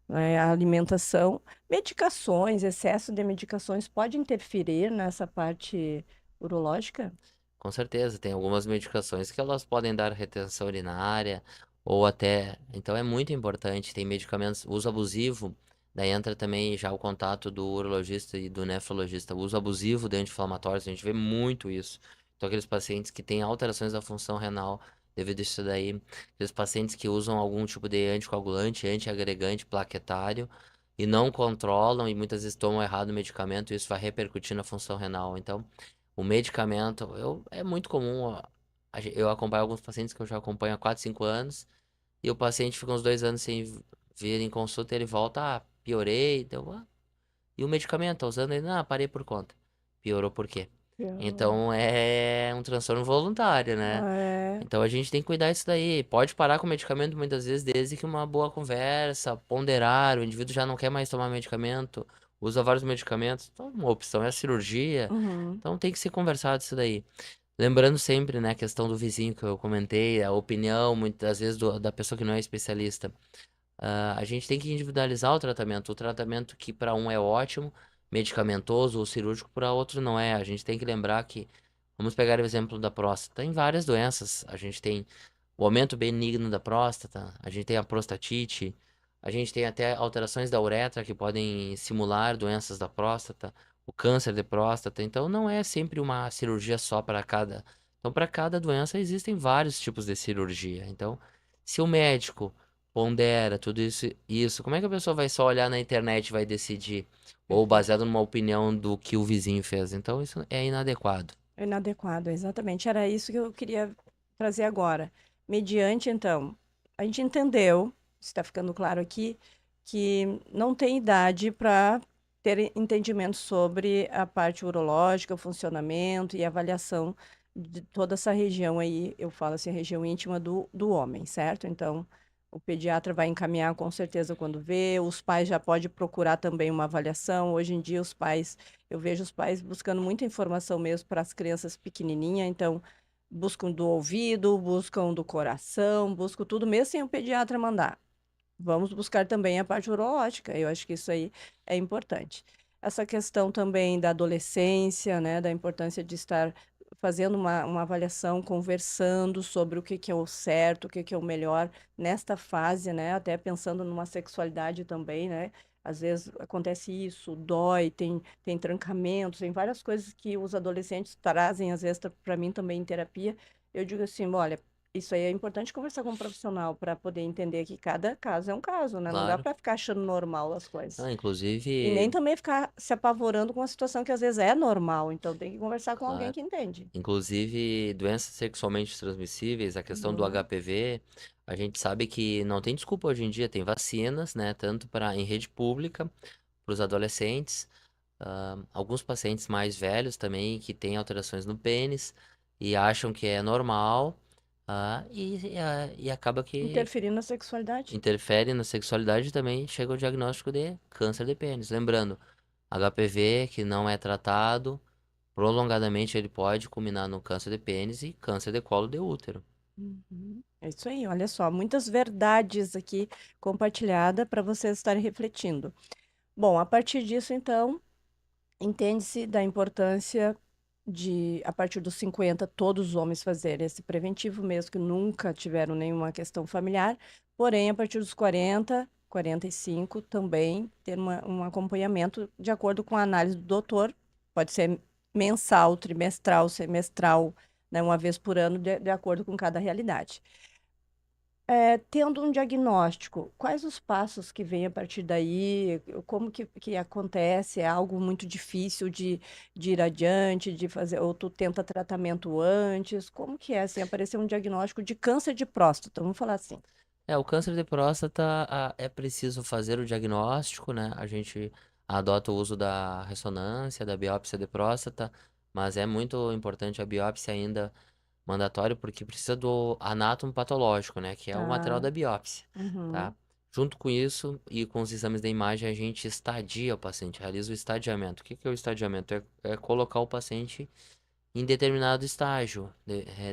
né, a alimentação, medicações, excesso de medicações pode interferir nessa parte urológica? Com certeza, tem algumas medicações que elas podem dar retenção urinária ou até. Então é muito importante. Tem medicamentos, uso abusivo, daí entra também já o contato do urologista e do nefrologista. O uso abusivo de anti-inflamatórios, a gente vê muito isso. Então, aqueles pacientes que têm alterações da função renal devido a isso daí, aqueles pacientes que usam algum tipo de anticoagulante, antiagregante plaquetário e não controlam e muitas vezes tomam errado o medicamento, e isso vai repercutir na função renal. Então, o medicamento, é muito comum, ó, eu acompanho alguns pacientes que eu já acompanho há 4, 5 anos, e o paciente fica uns 2 anos sem vir em consulta, ele volta, piorei, então, e o medicamento, tá usando ele? Não, parei por conta. Piorou por quê? Eu- Então é um transtorno voluntário, né? É, Então a gente tem que cuidar disso daí. Pode parar com o medicamento muitas vezes, desde que uma boa conversa, ponderar, o indivíduo já não quer mais tomar medicamento, usa vários medicamentos. Então, uma opção é a cirurgia. uhum. Então tem que ser conversado isso daí. Lembrando sempre, né, a questão do vizinho que eu comentei, a opinião, muitas vezes, da pessoa que não é especialista. A gente tem que individualizar o tratamento. O tratamento que para um é ótimo, medicamentoso ou cirúrgico, para outro não é. A gente tem que lembrar que, vamos pegar o exemplo da próstata. Tem várias doenças. A gente tem o aumento benigno da próstata, a gente tem a prostatite, a gente tem até alterações da uretra que podem simular doenças da próstata, o câncer de próstata. Então não é sempre uma cirurgia só para cada. Então, para cada doença existem vários tipos de cirurgia. Então, se o médico pondera tudo isso, como é que a pessoa vai só olhar na internet e vai decidir? Ou baseado numa opinião do que o vizinho fez? Então, isso é inadequado. É inadequado, exatamente. Era isso que eu queria trazer agora. Mediante, então, a gente entendeu, está ficando claro aqui, que não tem idade para ter entendimento sobre a parte urológica, o funcionamento e avaliação de toda essa região aí, eu falo assim, a região íntima do homem, certo? Então, o pediatra vai encaminhar com certeza quando vê, os pais já podem procurar também uma avaliação. Hoje em dia, os pais eu vejo os pais buscando muita informação mesmo para as crianças pequenininhas, então buscam do ouvido, buscam do coração, buscam tudo mesmo sem o pediatra mandar. Vamos buscar também a parte urológica, eu acho que isso aí é importante. Essa questão também da adolescência, né, da importância de estar fazendo uma avaliação, conversando sobre o que que é o certo, o que que é o melhor nesta fase, né, até pensando numa sexualidade também, né, às vezes acontece isso, dói, tem trancamentos, tem várias coisas que os adolescentes trazem, às vezes, para mim também em terapia. Eu digo assim, olha, isso aí é importante conversar com um profissional para poder entender que cada caso é um caso, né? Não dá Claro. para ficar achando normal as Ah, coisas. E nem inclusive, também ficar se apavorando com uma situação que às vezes é normal. Então tem que conversar com alguém claro. que entende. Inclusive, doenças sexualmente transmissíveis, a questão do Uhum. HPV, a gente sabe que não tem desculpa hoje em dia, tem vacinas, né? Tanto para em rede pública, para os adolescentes, alguns pacientes mais velhos também que têm alterações no pênis e acham que é normal, e acaba que Interferir na sexualidade. interfere na sexualidade e também chega ao diagnóstico de câncer de pênis. Lembrando, HPV que não é tratado, prolongadamente ele pode culminar no câncer de pênis e câncer de colo de útero. Uhum. É isso aí, olha só, muitas verdades aqui compartilhadas para vocês estarem refletindo. Bom, a partir disso, então, entende-se da importância de, a partir dos 50 todos os homens fazerem esse preventivo, mesmo que nunca tiveram nenhuma questão familiar. Porém, a partir dos 40, 45, também ter um acompanhamento de acordo com a análise do doutor. Pode ser mensal, trimestral, semestral, né, uma vez por ano, de acordo com cada realidade. Tendo um diagnóstico, quais os passos que vêm a partir daí? Como que acontece? É algo muito difícil de ir adiante, de fazer, ou tu tenta tratamento antes? Como que é, assim, aparecer um diagnóstico de câncer de próstata, vamos falar assim. O câncer de próstata, é preciso fazer o diagnóstico, né? A gente adota o uso da ressonância, da biópsia de próstata, mas é muito importante a biópsia ainda mandatório porque precisa do anátomo patológico, né? Que é o material Tá. da biópsia, Uhum. tá? Junto com isso e com os exames da imagem, a gente estadia o paciente, realiza o estadiamento. O que que é o estadiamento? É colocar o paciente em determinado estágio.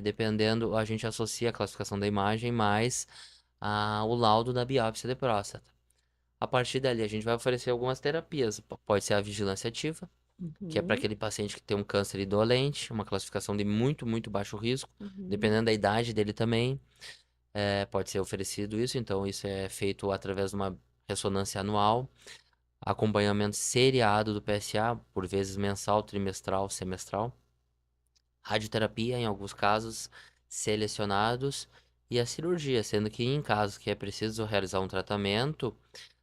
Dependendo, a gente associa a classificação da imagem mais o laudo da biópsia de próstata. A partir dali, a gente vai oferecer algumas terapias. Pode ser a vigilância ativa, que é para Uhum, aquele paciente que tem um câncer indolente, uma classificação de muito, muito baixo risco, uhum. dependendo da idade dele também. Pode ser oferecido isso, então isso é feito através de uma ressonância anual, acompanhamento seriado do PSA, por vezes mensal, trimestral, semestral, radioterapia em alguns casos selecionados e a cirurgia, sendo que em casos que é preciso realizar um tratamento,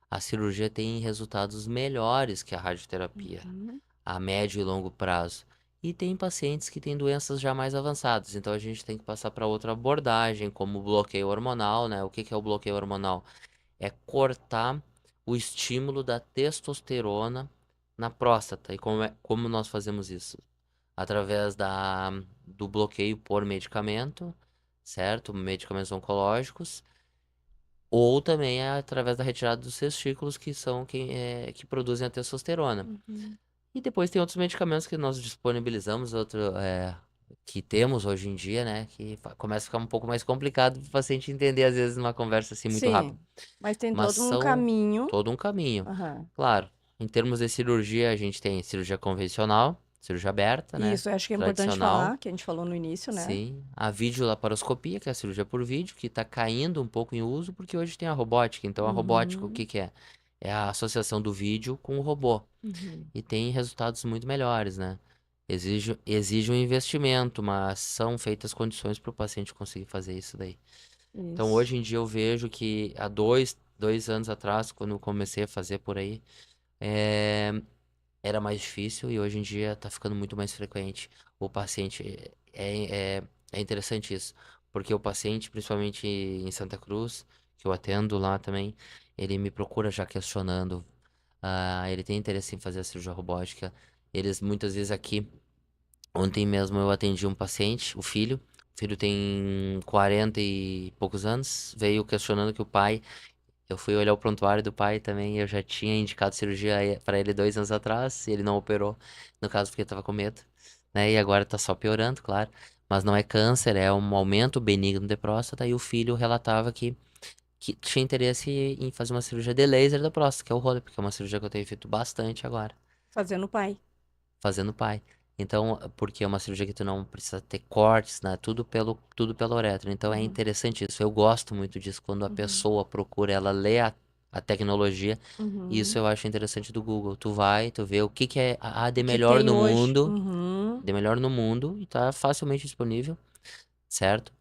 a cirurgia tem resultados melhores que a radioterapia Uhum. a médio e longo prazo. E tem pacientes que têm doenças já mais avançadas, então a gente tem que passar para outra abordagem, como o bloqueio hormonal, né? O que que é o bloqueio hormonal? É cortar o estímulo da testosterona na próstata. E como nós fazemos isso? Através do bloqueio por medicamento, certo? Medicamentos oncológicos, ou também é através da retirada dos testículos, que são que produzem a testosterona. Uhum. E depois tem outros medicamentos que nós disponibilizamos, que temos hoje em dia, né? Que começa a ficar um pouco mais complicado para o paciente entender, às vezes, numa conversa assim muito rápida. Sim, mas tem Mas todo um são caminho. todo um caminho. Aham. Claro, em termos de cirurgia, a gente tem cirurgia convencional, cirurgia aberta, né? Isso, eu acho que é importante Tradicional. falar, que a gente falou no início, né? Sim, a videolaparoscopia, que é a cirurgia por vídeo, que está caindo um pouco em uso, porque hoje tem a robótica. Então, a robótica, o Uhum, que que é? É a associação do vídeo com o robô uhum. e tem resultados muito melhores, né? Exige um investimento, mas são feitas condições para o paciente conseguir fazer isso daí. Então, Isso. hoje em dia, eu vejo que há dois anos atrás, quando eu comecei a fazer por aí, eh, era mais difícil e hoje em dia está ficando muito mais frequente. O paciente, é interessante isso, porque o paciente, principalmente em Santa Cruz, que eu atendo lá também, ele me procura já questionando. Ele tem interesse em fazer a cirurgia robótica. Eles muitas vezes aqui, ontem mesmo eu atendi um paciente, o filho. O filho tem 40 e poucos anos. Veio questionando que o pai. Eu fui olhar o prontuário do pai também. Eu já tinha indicado cirurgia para ele 2 anos atrás. E ele não operou. No caso, porque estava com medo. Né? E agora tá só piorando, claro. Mas não é câncer, é um aumento benigno de próstata. E o filho relatava que tinha interesse em fazer uma cirurgia de laser da próstata, que é o roller, porque é uma cirurgia que eu tenho feito bastante agora, Fazendo pai. fazendo pai. Então, porque é uma cirurgia que tu não precisa ter cortes, né? Tudo pelo uretra. Então é Uhum, interessante isso. Eu gosto muito disso quando a uhum, pessoa procura, ela lê a tecnologia. Isso uhum. eu acho interessante do Google. Tu vai, tu vê o que que é de O que melhor tem no hoje? mundo, Uhum. de melhor no mundo, e tá facilmente disponível, certo?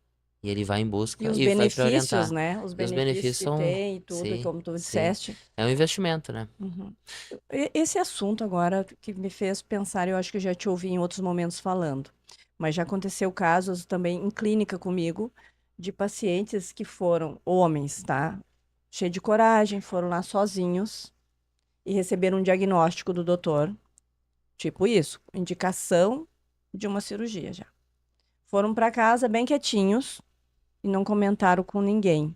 E ele vai em E busca os e vai te benefícios, orientar. né? Os E os benefícios benefícios que são, tem e tudo, e sim, como tu sim. disseste. É um investimento, né? Uhum. Esse assunto agora que me fez pensar, eu acho que eu já te ouvi em outros momentos falando, mas já aconteceu casos também em clínica comigo de pacientes que foram homens, tá? Cheio de coragem, foram lá sozinhos e receberam um diagnóstico do doutor, tipo isso, indicação de uma cirurgia já. Foram para casa bem quietinhos e não comentaram com ninguém.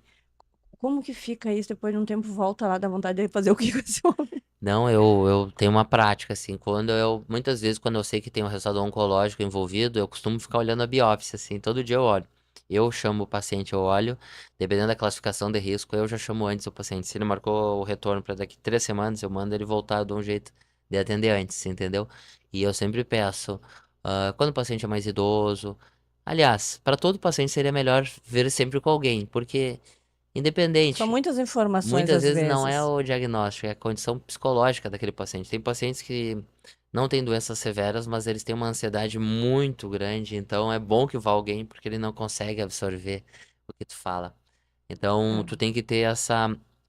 Como que fica isso? Depois de um tempo volta lá, dá vontade de fazer o que com esse homem? Não, eu tenho uma prática, assim, muitas vezes quando eu sei que tem um resultado oncológico envolvido, eu costumo ficar olhando a biópsia, assim, todo dia eu olho. Eu chamo o paciente, eu olho, dependendo da classificação de risco, eu já chamo antes o paciente. Se ele marcou o retorno para daqui 3 semanas, eu mando ele voltar, eu dou um jeito de atender antes, entendeu? E eu sempre peço, quando o paciente é mais idoso. Aliás, para todo paciente seria melhor ver sempre com alguém, porque São independente. muitas informações Muitas às vezes não é vezes. o diagnóstico, é a condição psicológica daquele paciente. Tem pacientes que não têm doenças severas, mas eles têm uma ansiedade muito grande, então é bom que vá alguém porque ele não consegue absorver o que tu fala. Então, É. tu tem que ter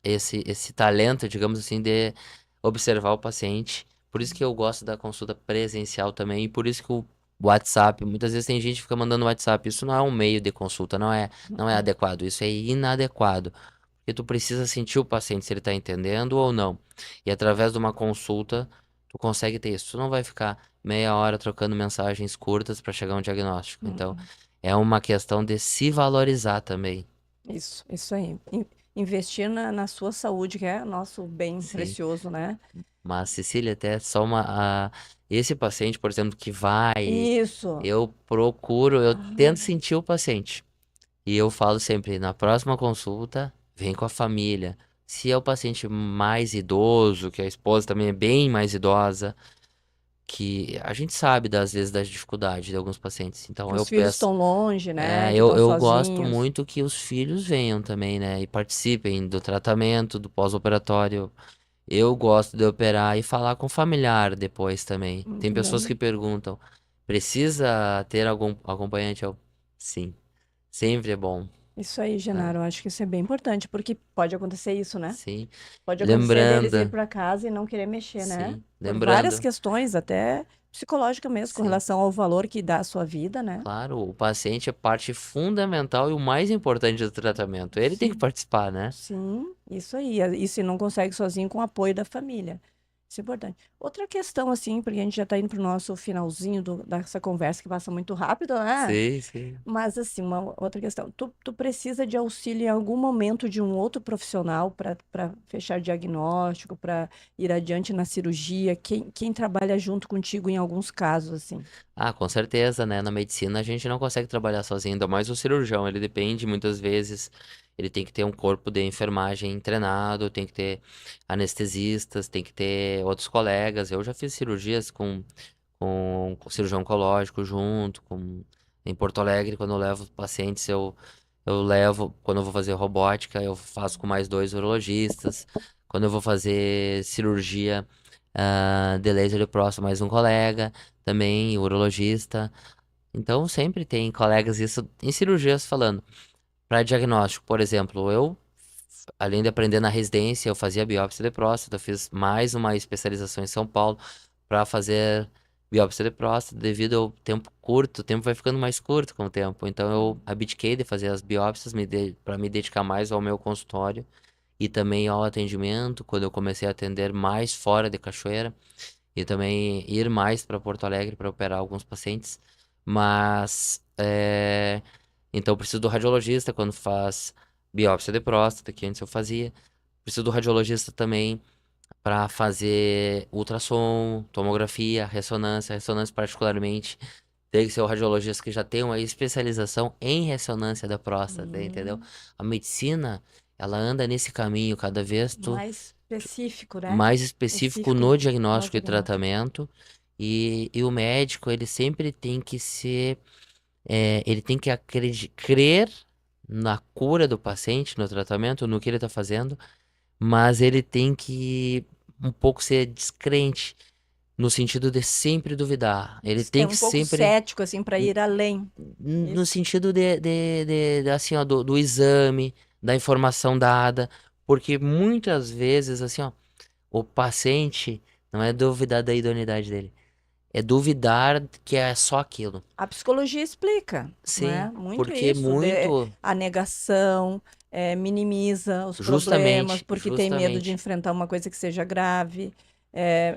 esse talento, digamos assim, de observar o paciente. Por isso que eu gosto da consulta presencial também, e por isso que o WhatsApp, muitas vezes tem gente que fica mandando WhatsApp. Isso não é um meio de consulta, não é Uhum. adequado, isso é inadequado. Porque tu precisa sentir o paciente se ele está entendendo ou não. E através de uma consulta, tu consegue ter isso. Tu não vai ficar meia hora trocando mensagens curtas para chegar a um diagnóstico. Então, Uhum. é uma questão de se valorizar também. Isso aí. investir na sua saúde, que é nosso bem Sim. precioso, né? Mas, Cecília, até só esse paciente, por exemplo, que vai, Isso. eu tento Ah, sentir o paciente. E eu falo sempre, na próxima consulta, vem com a família. Se é o paciente mais idoso, que a esposa também é bem mais idosa, que a gente sabe das vezes das dificuldades de alguns pacientes. que Então eu os filhos peço, estão longe, né? Que eu, estão eu gosto sozinhos. muito que os filhos venham também, né? E participem do tratamento, do pós-operatório. Eu gosto de operar e falar com o familiar depois também. Tem Muito pessoas bem. que perguntam, precisa ter algum acompanhante? Sim, sempre é bom, Isso aí, né? Genaro, eu acho que isso é bem importante, porque pode acontecer isso, né? Sim. Pode acontecer deles ir Lembrando, para casa e não querer mexer, né? sim, Por várias lembrando, questões, até psicológica mesmo, com sim. relação ao valor que dá à sua vida, né? Claro, o paciente é parte fundamental e o mais importante do tratamento. Ele tem que Sim. participar, né? Sim, isso aí. E se não consegue sozinho, com o apoio da família. Isso é importante. Outra questão, assim, porque a gente já está indo para o nosso finalzinho dessa conversa, que passa muito rápido, né? Sim, sim. Mas, assim, uma outra questão. Tu precisa de auxílio em algum momento de um outro profissional para fechar diagnóstico, para ir adiante na cirurgia? Quem trabalha junto contigo em alguns casos, assim? Ah, com certeza, né? Na medicina a gente não consegue trabalhar sozinho, ainda mais o cirurgião. Ele depende muitas vezes, ele tem que ter um corpo de enfermagem treinado, tem que ter anestesistas, tem que ter outros colegas. Eu já fiz cirurgias com cirurgião oncológico junto, em Porto Alegre, quando eu levo pacientes, eu levo, quando eu vou fazer robótica, eu faço com mais dois urologistas. Quando eu vou fazer cirurgia, de laser de próstata, mais um colega também, urologista. Então sempre tem colegas isso em cirurgias falando. Para diagnóstico, por exemplo, além de aprender na residência, eu fazia biópsia de próstata, eu fiz mais uma especialização em São Paulo para fazer biópsia de próstata, devido ao tempo curto, o tempo vai ficando mais curto com o tempo. Então eu abdiquei de fazer as biópsias para me dedicar mais ao meu consultório e também ao atendimento, quando eu comecei a atender mais fora de Cachoeira e também ir mais para Porto Alegre para operar alguns pacientes. Mas, então, preciso do radiologista quando faz biópsia de próstata, que antes eu fazia. Preciso do radiologista também para fazer ultrassom, tomografia, ressonância. Ressonância, particularmente, tem que ser o radiologista que já tem uma especialização em ressonância da próstata, entendeu? Hum, A medicina, ela anda nesse caminho cada vez mais específico, né? mais específico Específico no no diagnóstico e diagnóstico. tratamento. E o médico, ele sempre tem que ele tem que crer na cura do paciente, no tratamento, no que ele está fazendo, mas ele tem que um pouco ser descrente, no sentido de sempre duvidar. Ele tem É que um pouco sempre, cético, assim, para ir além. no Isso. sentido assim, ó, do exame, da informação dada, porque muitas vezes, assim, ó, o paciente não é duvidar da idoneidade dele, é duvidar que é só aquilo. A psicologia explica, Sim, né? Muito porque isso, muito, a negação, minimiza os problemas justamente, porque tem medo de justamente, enfrentar uma coisa que seja grave.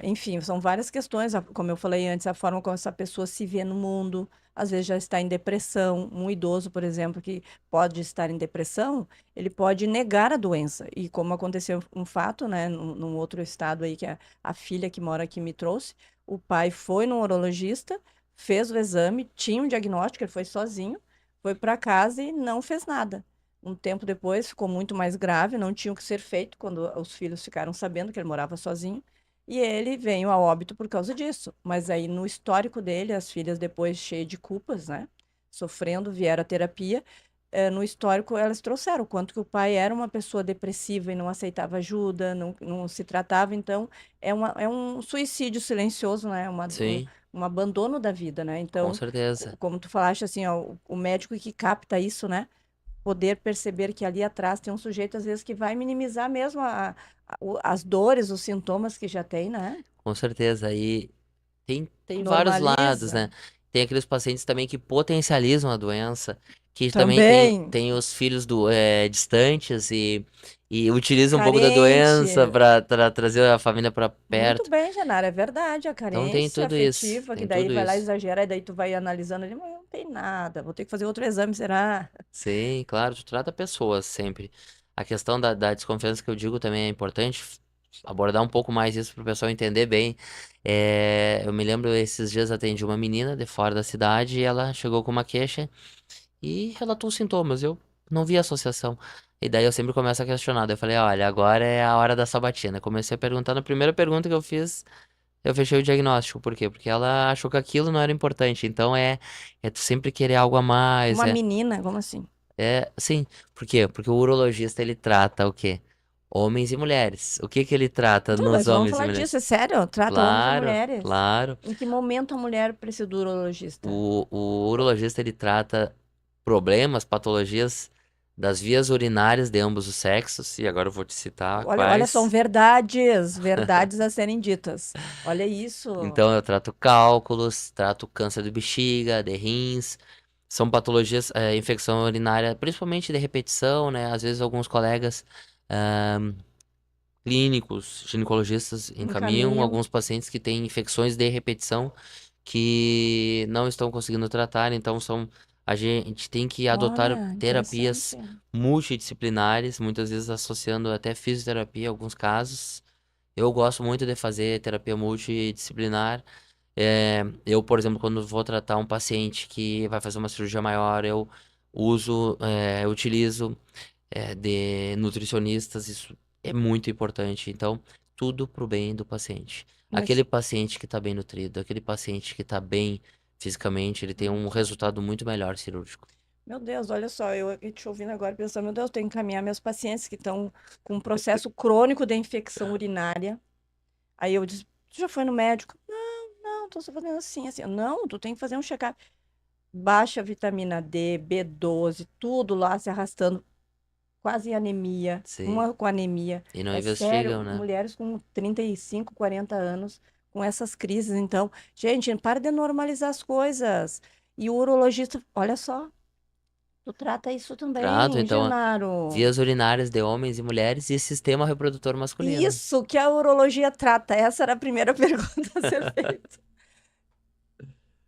Enfim, são várias questões, como eu falei antes, a forma como essa pessoa se vê no mundo, às vezes já está em depressão. Um idoso, por exemplo, que pode estar em depressão, ele pode negar a doença. E como aconteceu um fato, né, num outro estado aí, que a filha que mora aqui me trouxe, o pai foi no urologista, fez o exame, tinha um diagnóstico, ele foi sozinho, foi para casa e não fez nada. Um tempo depois ficou muito mais grave, não tinha o que ser feito quando os filhos ficaram sabendo que ele morava sozinho. E ele veio a óbito por causa disso. Mas aí no histórico dele, as filhas depois cheias de culpas, né? Sofrendo, vieram à terapia. No histórico, elas trouxeram o quanto que o pai era uma pessoa depressiva e não aceitava ajuda, não se tratava. Então, é um suicídio silencioso, né? sim, Um abandono da vida, né? com Então, certeza. como tu falaste, assim, ó, o médico que capta isso, né? Poder perceber que ali atrás tem um sujeito, às vezes, que vai minimizar mesmo as dores, os sintomas que já tem, né? Com certeza. E tem vários lados, Normaliza. né? Tem aqueles pacientes também que potencializam a doença, que também Também, tem os filhos distantes e utilizam um pouco da doença carente. para trazer a família para Muito perto. bem, Janara, é verdade. A Então tem carência tudo isso, afetiva, que tem daí tudo vai lá isso. exagerar, e daí tu vai analisando ali, mas não tem nada, vou ter que fazer outro exame, será? Sim, claro, tu trata pessoas sempre. a questão da desconfiança que eu digo também é importante abordar um pouco mais isso para o pessoal entender bem. Eu me lembro esses dias atendi uma menina de fora da cidade e ela chegou com uma queixa e relatou os sintomas. Eu não vi associação. E daí eu sempre começo a questionar. Daí eu falei, olha, agora é a hora da sabatina. Comecei a perguntar, na primeira pergunta que eu fiz, eu fechei o diagnóstico. Por quê? Porque ela achou que aquilo não era importante. Então é tu sempre querer algo a mais. Uma menina, como assim? Sim. Por quê? Porque o urologista ele trata o quê? Homens e mulheres. O que que ele trata Então, nos nós vamos homens e falar mulheres? disso, é sério? Trata homens e Claro, mulheres. claro. Em que momento a mulher precisa do urologista? O urologista ele trata problemas, patologias das vias urinárias de ambos os sexos, e agora eu vou te citar Olha, são quais. verdades, verdades a serem ditas. Olha isso. Então eu trato cálculos, trato câncer de bexiga, de rins, são patologias, infecção urinária, principalmente de repetição, né? Às vezes alguns colegas clínicos, ginecologistas encaminham Encaminham. alguns pacientes que têm infecções de repetição que não estão conseguindo tratar, então a gente tem que adotar Olha, terapias interessante. multidisciplinares, muitas vezes associando até fisioterapia em alguns casos. Eu gosto muito de fazer terapia multidisciplinar. Eu, por exemplo, quando vou tratar um paciente que vai fazer uma cirurgia maior, eu utilizo de nutricionistas, isso é muito importante. Então, tudo pro bem do paciente. Mas, Aquele paciente que tá bem nutrido, aquele paciente que tá bem fisicamente, ele tem um resultado muito melhor cirúrgico. meu Deus, olha só, eu aqui te ouvindo agora pensando, meu Deus, tenho que encaminhar meus pacientes que estão com um processo crônico de infecção urinária. Aí eu disse, tu já foi no médico? Não, não, tô só fazendo assim, assim. Não, tu tem que fazer um check-up. Baixa vitamina D, B12, tudo lá se arrastando, quase em anemia, Sim. uma com anemia. E não É sério, investigam, né? mulheres com 35, 40 anos com essas crises. Então, gente, para de normalizar as coisas. E o urologista, olha só, tu trata isso Trato, também, então, Genaro. vias urinárias de homens e mulheres e sistema reprodutor masculino. Isso que a urologia trata. Essa era a primeira pergunta a ser feita.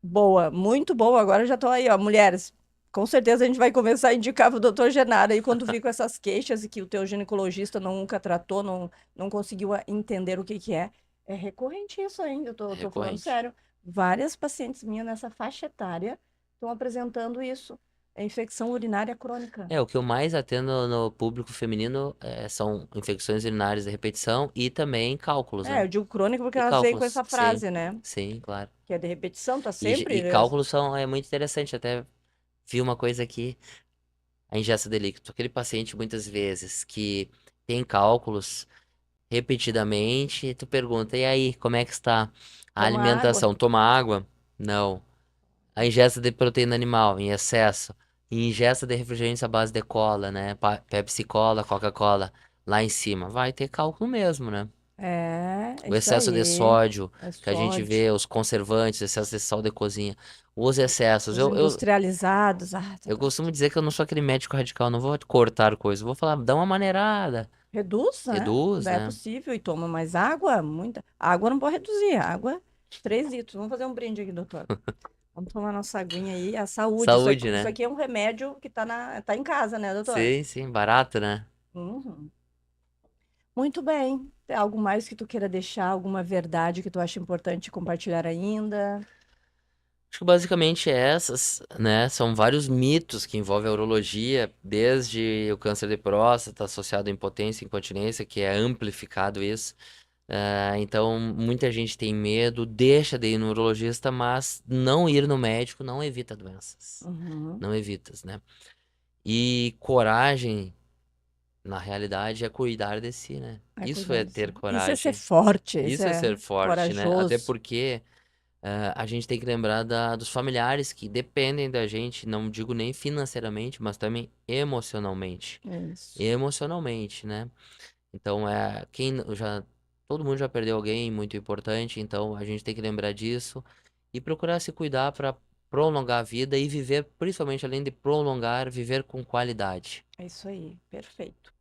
Boa, muito boa. Agora eu já tô aí, ó. Mulheres, com certeza a gente vai começar a indicar pro doutor Genaro aí quando vir com essas queixas e que o teu ginecologista nunca tratou, não conseguiu entender o que que é. É recorrente isso, hein? Eu É tô falando recorrente. sério. Várias pacientes minhas nessa faixa etária estão apresentando isso. É infecção urinária crônica. O que eu mais atendo no público feminino são infecções urinárias de repetição e também cálculos, É, né? eu digo crônica porque E elas vêm com essa cálculos, sim, frase, né? sim, claro. Que é de repetição, tá E sempre. cálculos é muito interessante, até vi uma coisa aqui, a ingesta de líquido. Aquele paciente, muitas vezes, que tem cálculos repetidamente, tu pergunta, e aí, como é que está a Toma água. alimentação? Toma água? Não. A ingesta de proteína animal em excesso. E ingesta de refrigerantes à base de cola, né? Pepsi Cola, Coca-Cola, lá em cima. Vai ter cálculo mesmo, né? É O isso excesso de aí. sódio É que a gente sódio. vê, os conservantes, excesso de sal de cozinha, os excessos. Os industrializados. Eu costumo dizer que eu não sou aquele médico radical, não vou cortar coisas, eu vou falar, dá uma maneirada, Reduz, né? reduz, Ainda é né? possível. E toma mais água, muita. Água não pode reduzir. Água, 3 litros. Vamos fazer um brinde aqui, doutor. Vamos tomar nossa aguinha aí. A saúde. Saúde, Isso né? aqui é um remédio que tá em casa, né, doutor? Sim, sim, barato, né? Uhum. Muito bem. Tem algo mais que tu queira deixar? Alguma verdade que tu acha importante compartilhar ainda? Acho que basicamente essas, né? São vários mitos que envolvem a urologia, desde o câncer de próstata associado à impotência e incontinência, que é amplificado isso. Então, muita gente tem medo, deixa de ir no urologista, mas não ir no médico não evita doenças. Uhum. Não evitas, né? E coragem, na realidade, é cuidar de si, né? É Isso cuidar é de si. ter Isso é ser coragem. forte, isso Isso é é ser forte, né? Até corajoso. porque a gente tem que lembrar dos familiares que dependem da gente, não digo nem financeiramente, mas também emocionalmente. Isso. Emocionalmente, né? Então, todo mundo já perdeu alguém muito importante, então a gente tem que lembrar disso e procurar se cuidar para prolongar a vida e viver, principalmente além de prolongar, viver com qualidade. É isso aí. Perfeito.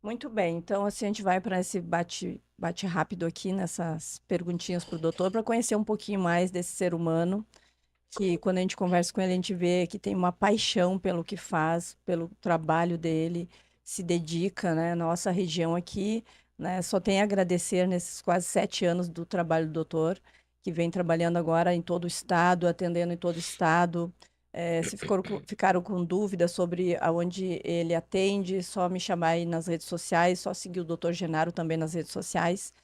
Muito bem, então assim a gente vai para esse bate rápido aqui nessas perguntinhas para o doutor para conhecer um pouquinho mais desse ser humano, que quando a gente conversa com ele a gente vê que tem uma paixão pelo que faz, pelo trabalho dele, se dedica, né? Nossa região aqui, né? Só tem a agradecer nesses quase 7 anos do trabalho do doutor, que vem trabalhando agora em todo o estado, atendendo em todo o estado. Se ficaram com dúvidas sobre aonde ele atende, só me chamar aí nas redes sociais, só seguir o doutor Genaro também nas redes sociais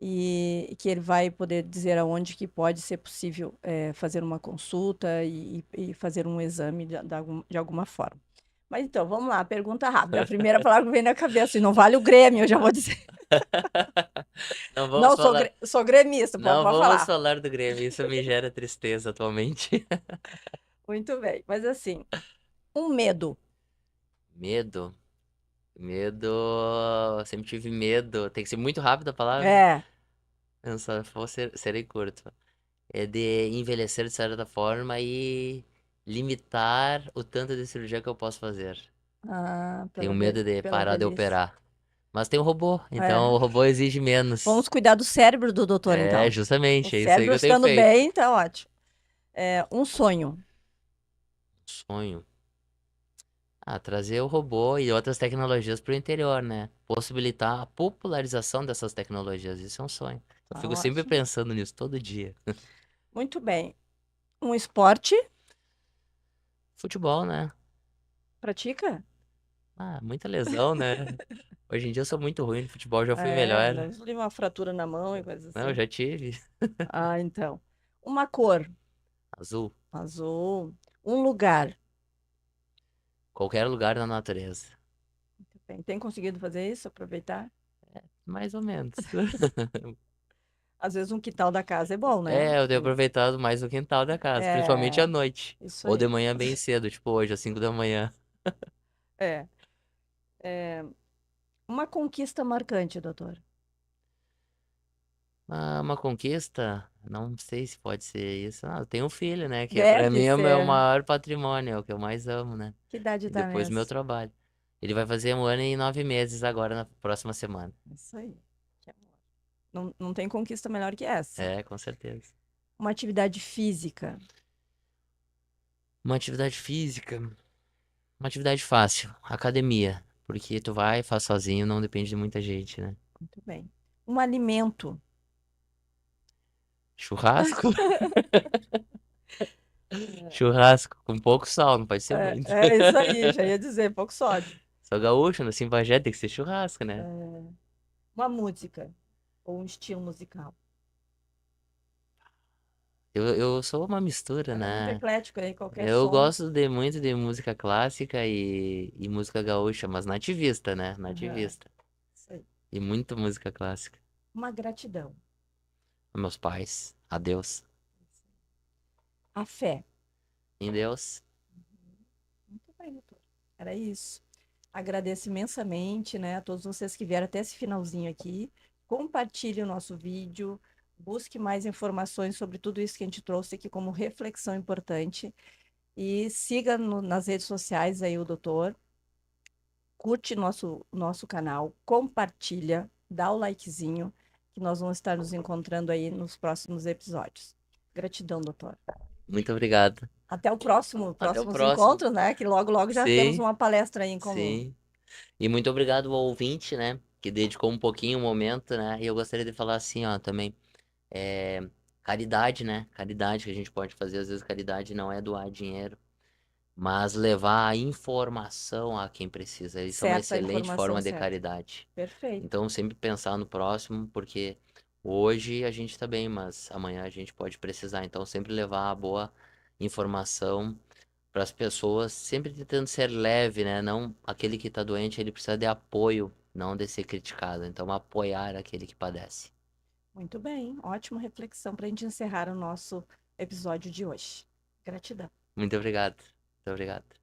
e que ele vai poder dizer aonde que pode ser possível fazer uma consulta e fazer um exame de alguma forma. Mas então, vamos lá, pergunta rápida. A primeira palavra que vem na cabeça, e não vale o Grêmio, eu já vou dizer. Não vamos Não, falar. sou gremista, Não pode vamos falar. falar do Grêmio. Isso me gera tristeza atualmente. Muito bem, mas assim, um medo. Medo. Medo. Eu sempre tive medo. Tem que ser muito rápido a palavra. É, Eu só vou serei curto. É de envelhecer de certa forma e limitar o tanto de cirurgia que eu posso fazer. Tenho medo de pela parar de velhice. operar. Mas tem um robô, então É. o robô exige menos. Vamos cuidar do cérebro do doutor, É, então. O justamente, é isso aí que cérebro eu tenho estando feito. bem, tá ótimo. Um sonho. Sonho. Ah, trazer o robô e outras tecnologias para o interior, né? Possibilitar a popularização dessas tecnologias. Isso é um sonho. Eu Tá fico sempre ótimo. pensando nisso todo dia. Muito bem. Um esporte. Futebol, né? Pratica? Ah, muita lesão, né? Hoje em dia eu sou muito ruim no futebol, já fui melhor. Deus livre, uma fratura na mão e coisas Não, eu assim. já tive. Ah, então. Uma cor. Azul. Azul. Um lugar. Qualquer lugar na natureza. Muito bem. Tem conseguido fazer isso? Aproveitar? Mais ou menos. Às vezes um quintal da casa é bom, né? É, eu tenho aproveitado mais o quintal da casa, principalmente à É, noite. isso Ou de aí. manhã bem cedo, tipo hoje, às 5 da manhã. É. É. Uma conquista marcante, doutor. Ah, uma conquista? Não sei se pode ser isso. Ah, eu tenho um filho, né? Que pra Deve mim é o meu ser. maior patrimônio, é o que eu mais amo, né? Que idade E tá depois o meu mesmo? trabalho. Ele vai fazer 1 ano e 9 meses agora, na próxima semana. Isso aí. Que amor. Não, não tem conquista melhor que essa. É, com certeza. Uma atividade física. Uma atividade física, uma atividade fácil, academia. Porque tu vai, faz sozinho, não depende de muita gente, né? Muito bem. Um alimento. Churrasco? Churrasco com pouco sal, não pode ser muito. É isso aí, já ia dizer, pouco sódio. Sou gaúcho, no Pajé tem que ser churrasco, né? É, uma música ou um estilo musical. Eu sou uma mistura, Cara, é muito né? eclético aí, qualquer Eu som. gosto de muito de música clássica e música gaúcha, mas nativista, né? Aham, Nativista. isso aí. E muita música clássica. Uma gratidão. Meus pais, a Deus. A fé. Em Deus. Muito bem, doutor. Era isso. Agradeço imensamente, né, a todos vocês que vieram até esse finalzinho aqui. Compartilhe o nosso vídeo, busque mais informações sobre tudo isso que a gente trouxe aqui como reflexão importante e siga nas redes sociais aí o doutor, curte nosso canal, compartilha, dá o likezinho, que nós vamos estar nos encontrando aí nos próximos episódios. Gratidão, doutor. Muito obrigado. Até o Até o próximos próximo. encontros, né? Que logo, logo já temos Sim, uma palestra aí em comum. sim. E muito obrigado ao ouvinte, né? Que dedicou um pouquinho o momento, né? E eu gostaria de falar assim, ó, também. É, caridade, né? Caridade que a gente pode fazer. Às vezes, caridade não é doar dinheiro, mas levar a informação a quem precisa. Isso é uma Certa excelente informação forma de certa. caridade. Perfeito. Então, sempre pensar no próximo, porque hoje a gente tá bem, mas amanhã a gente pode precisar. Então, sempre levar a boa informação para as pessoas, sempre tentando ser leve, né? Não aquele que tá doente, ele precisa de apoio, não de ser criticado. Então, apoiar aquele que padece. Muito bem. Ótima reflexão para a gente encerrar o nosso episódio de hoje. Gratidão. Muito obrigado. Muito obrigado.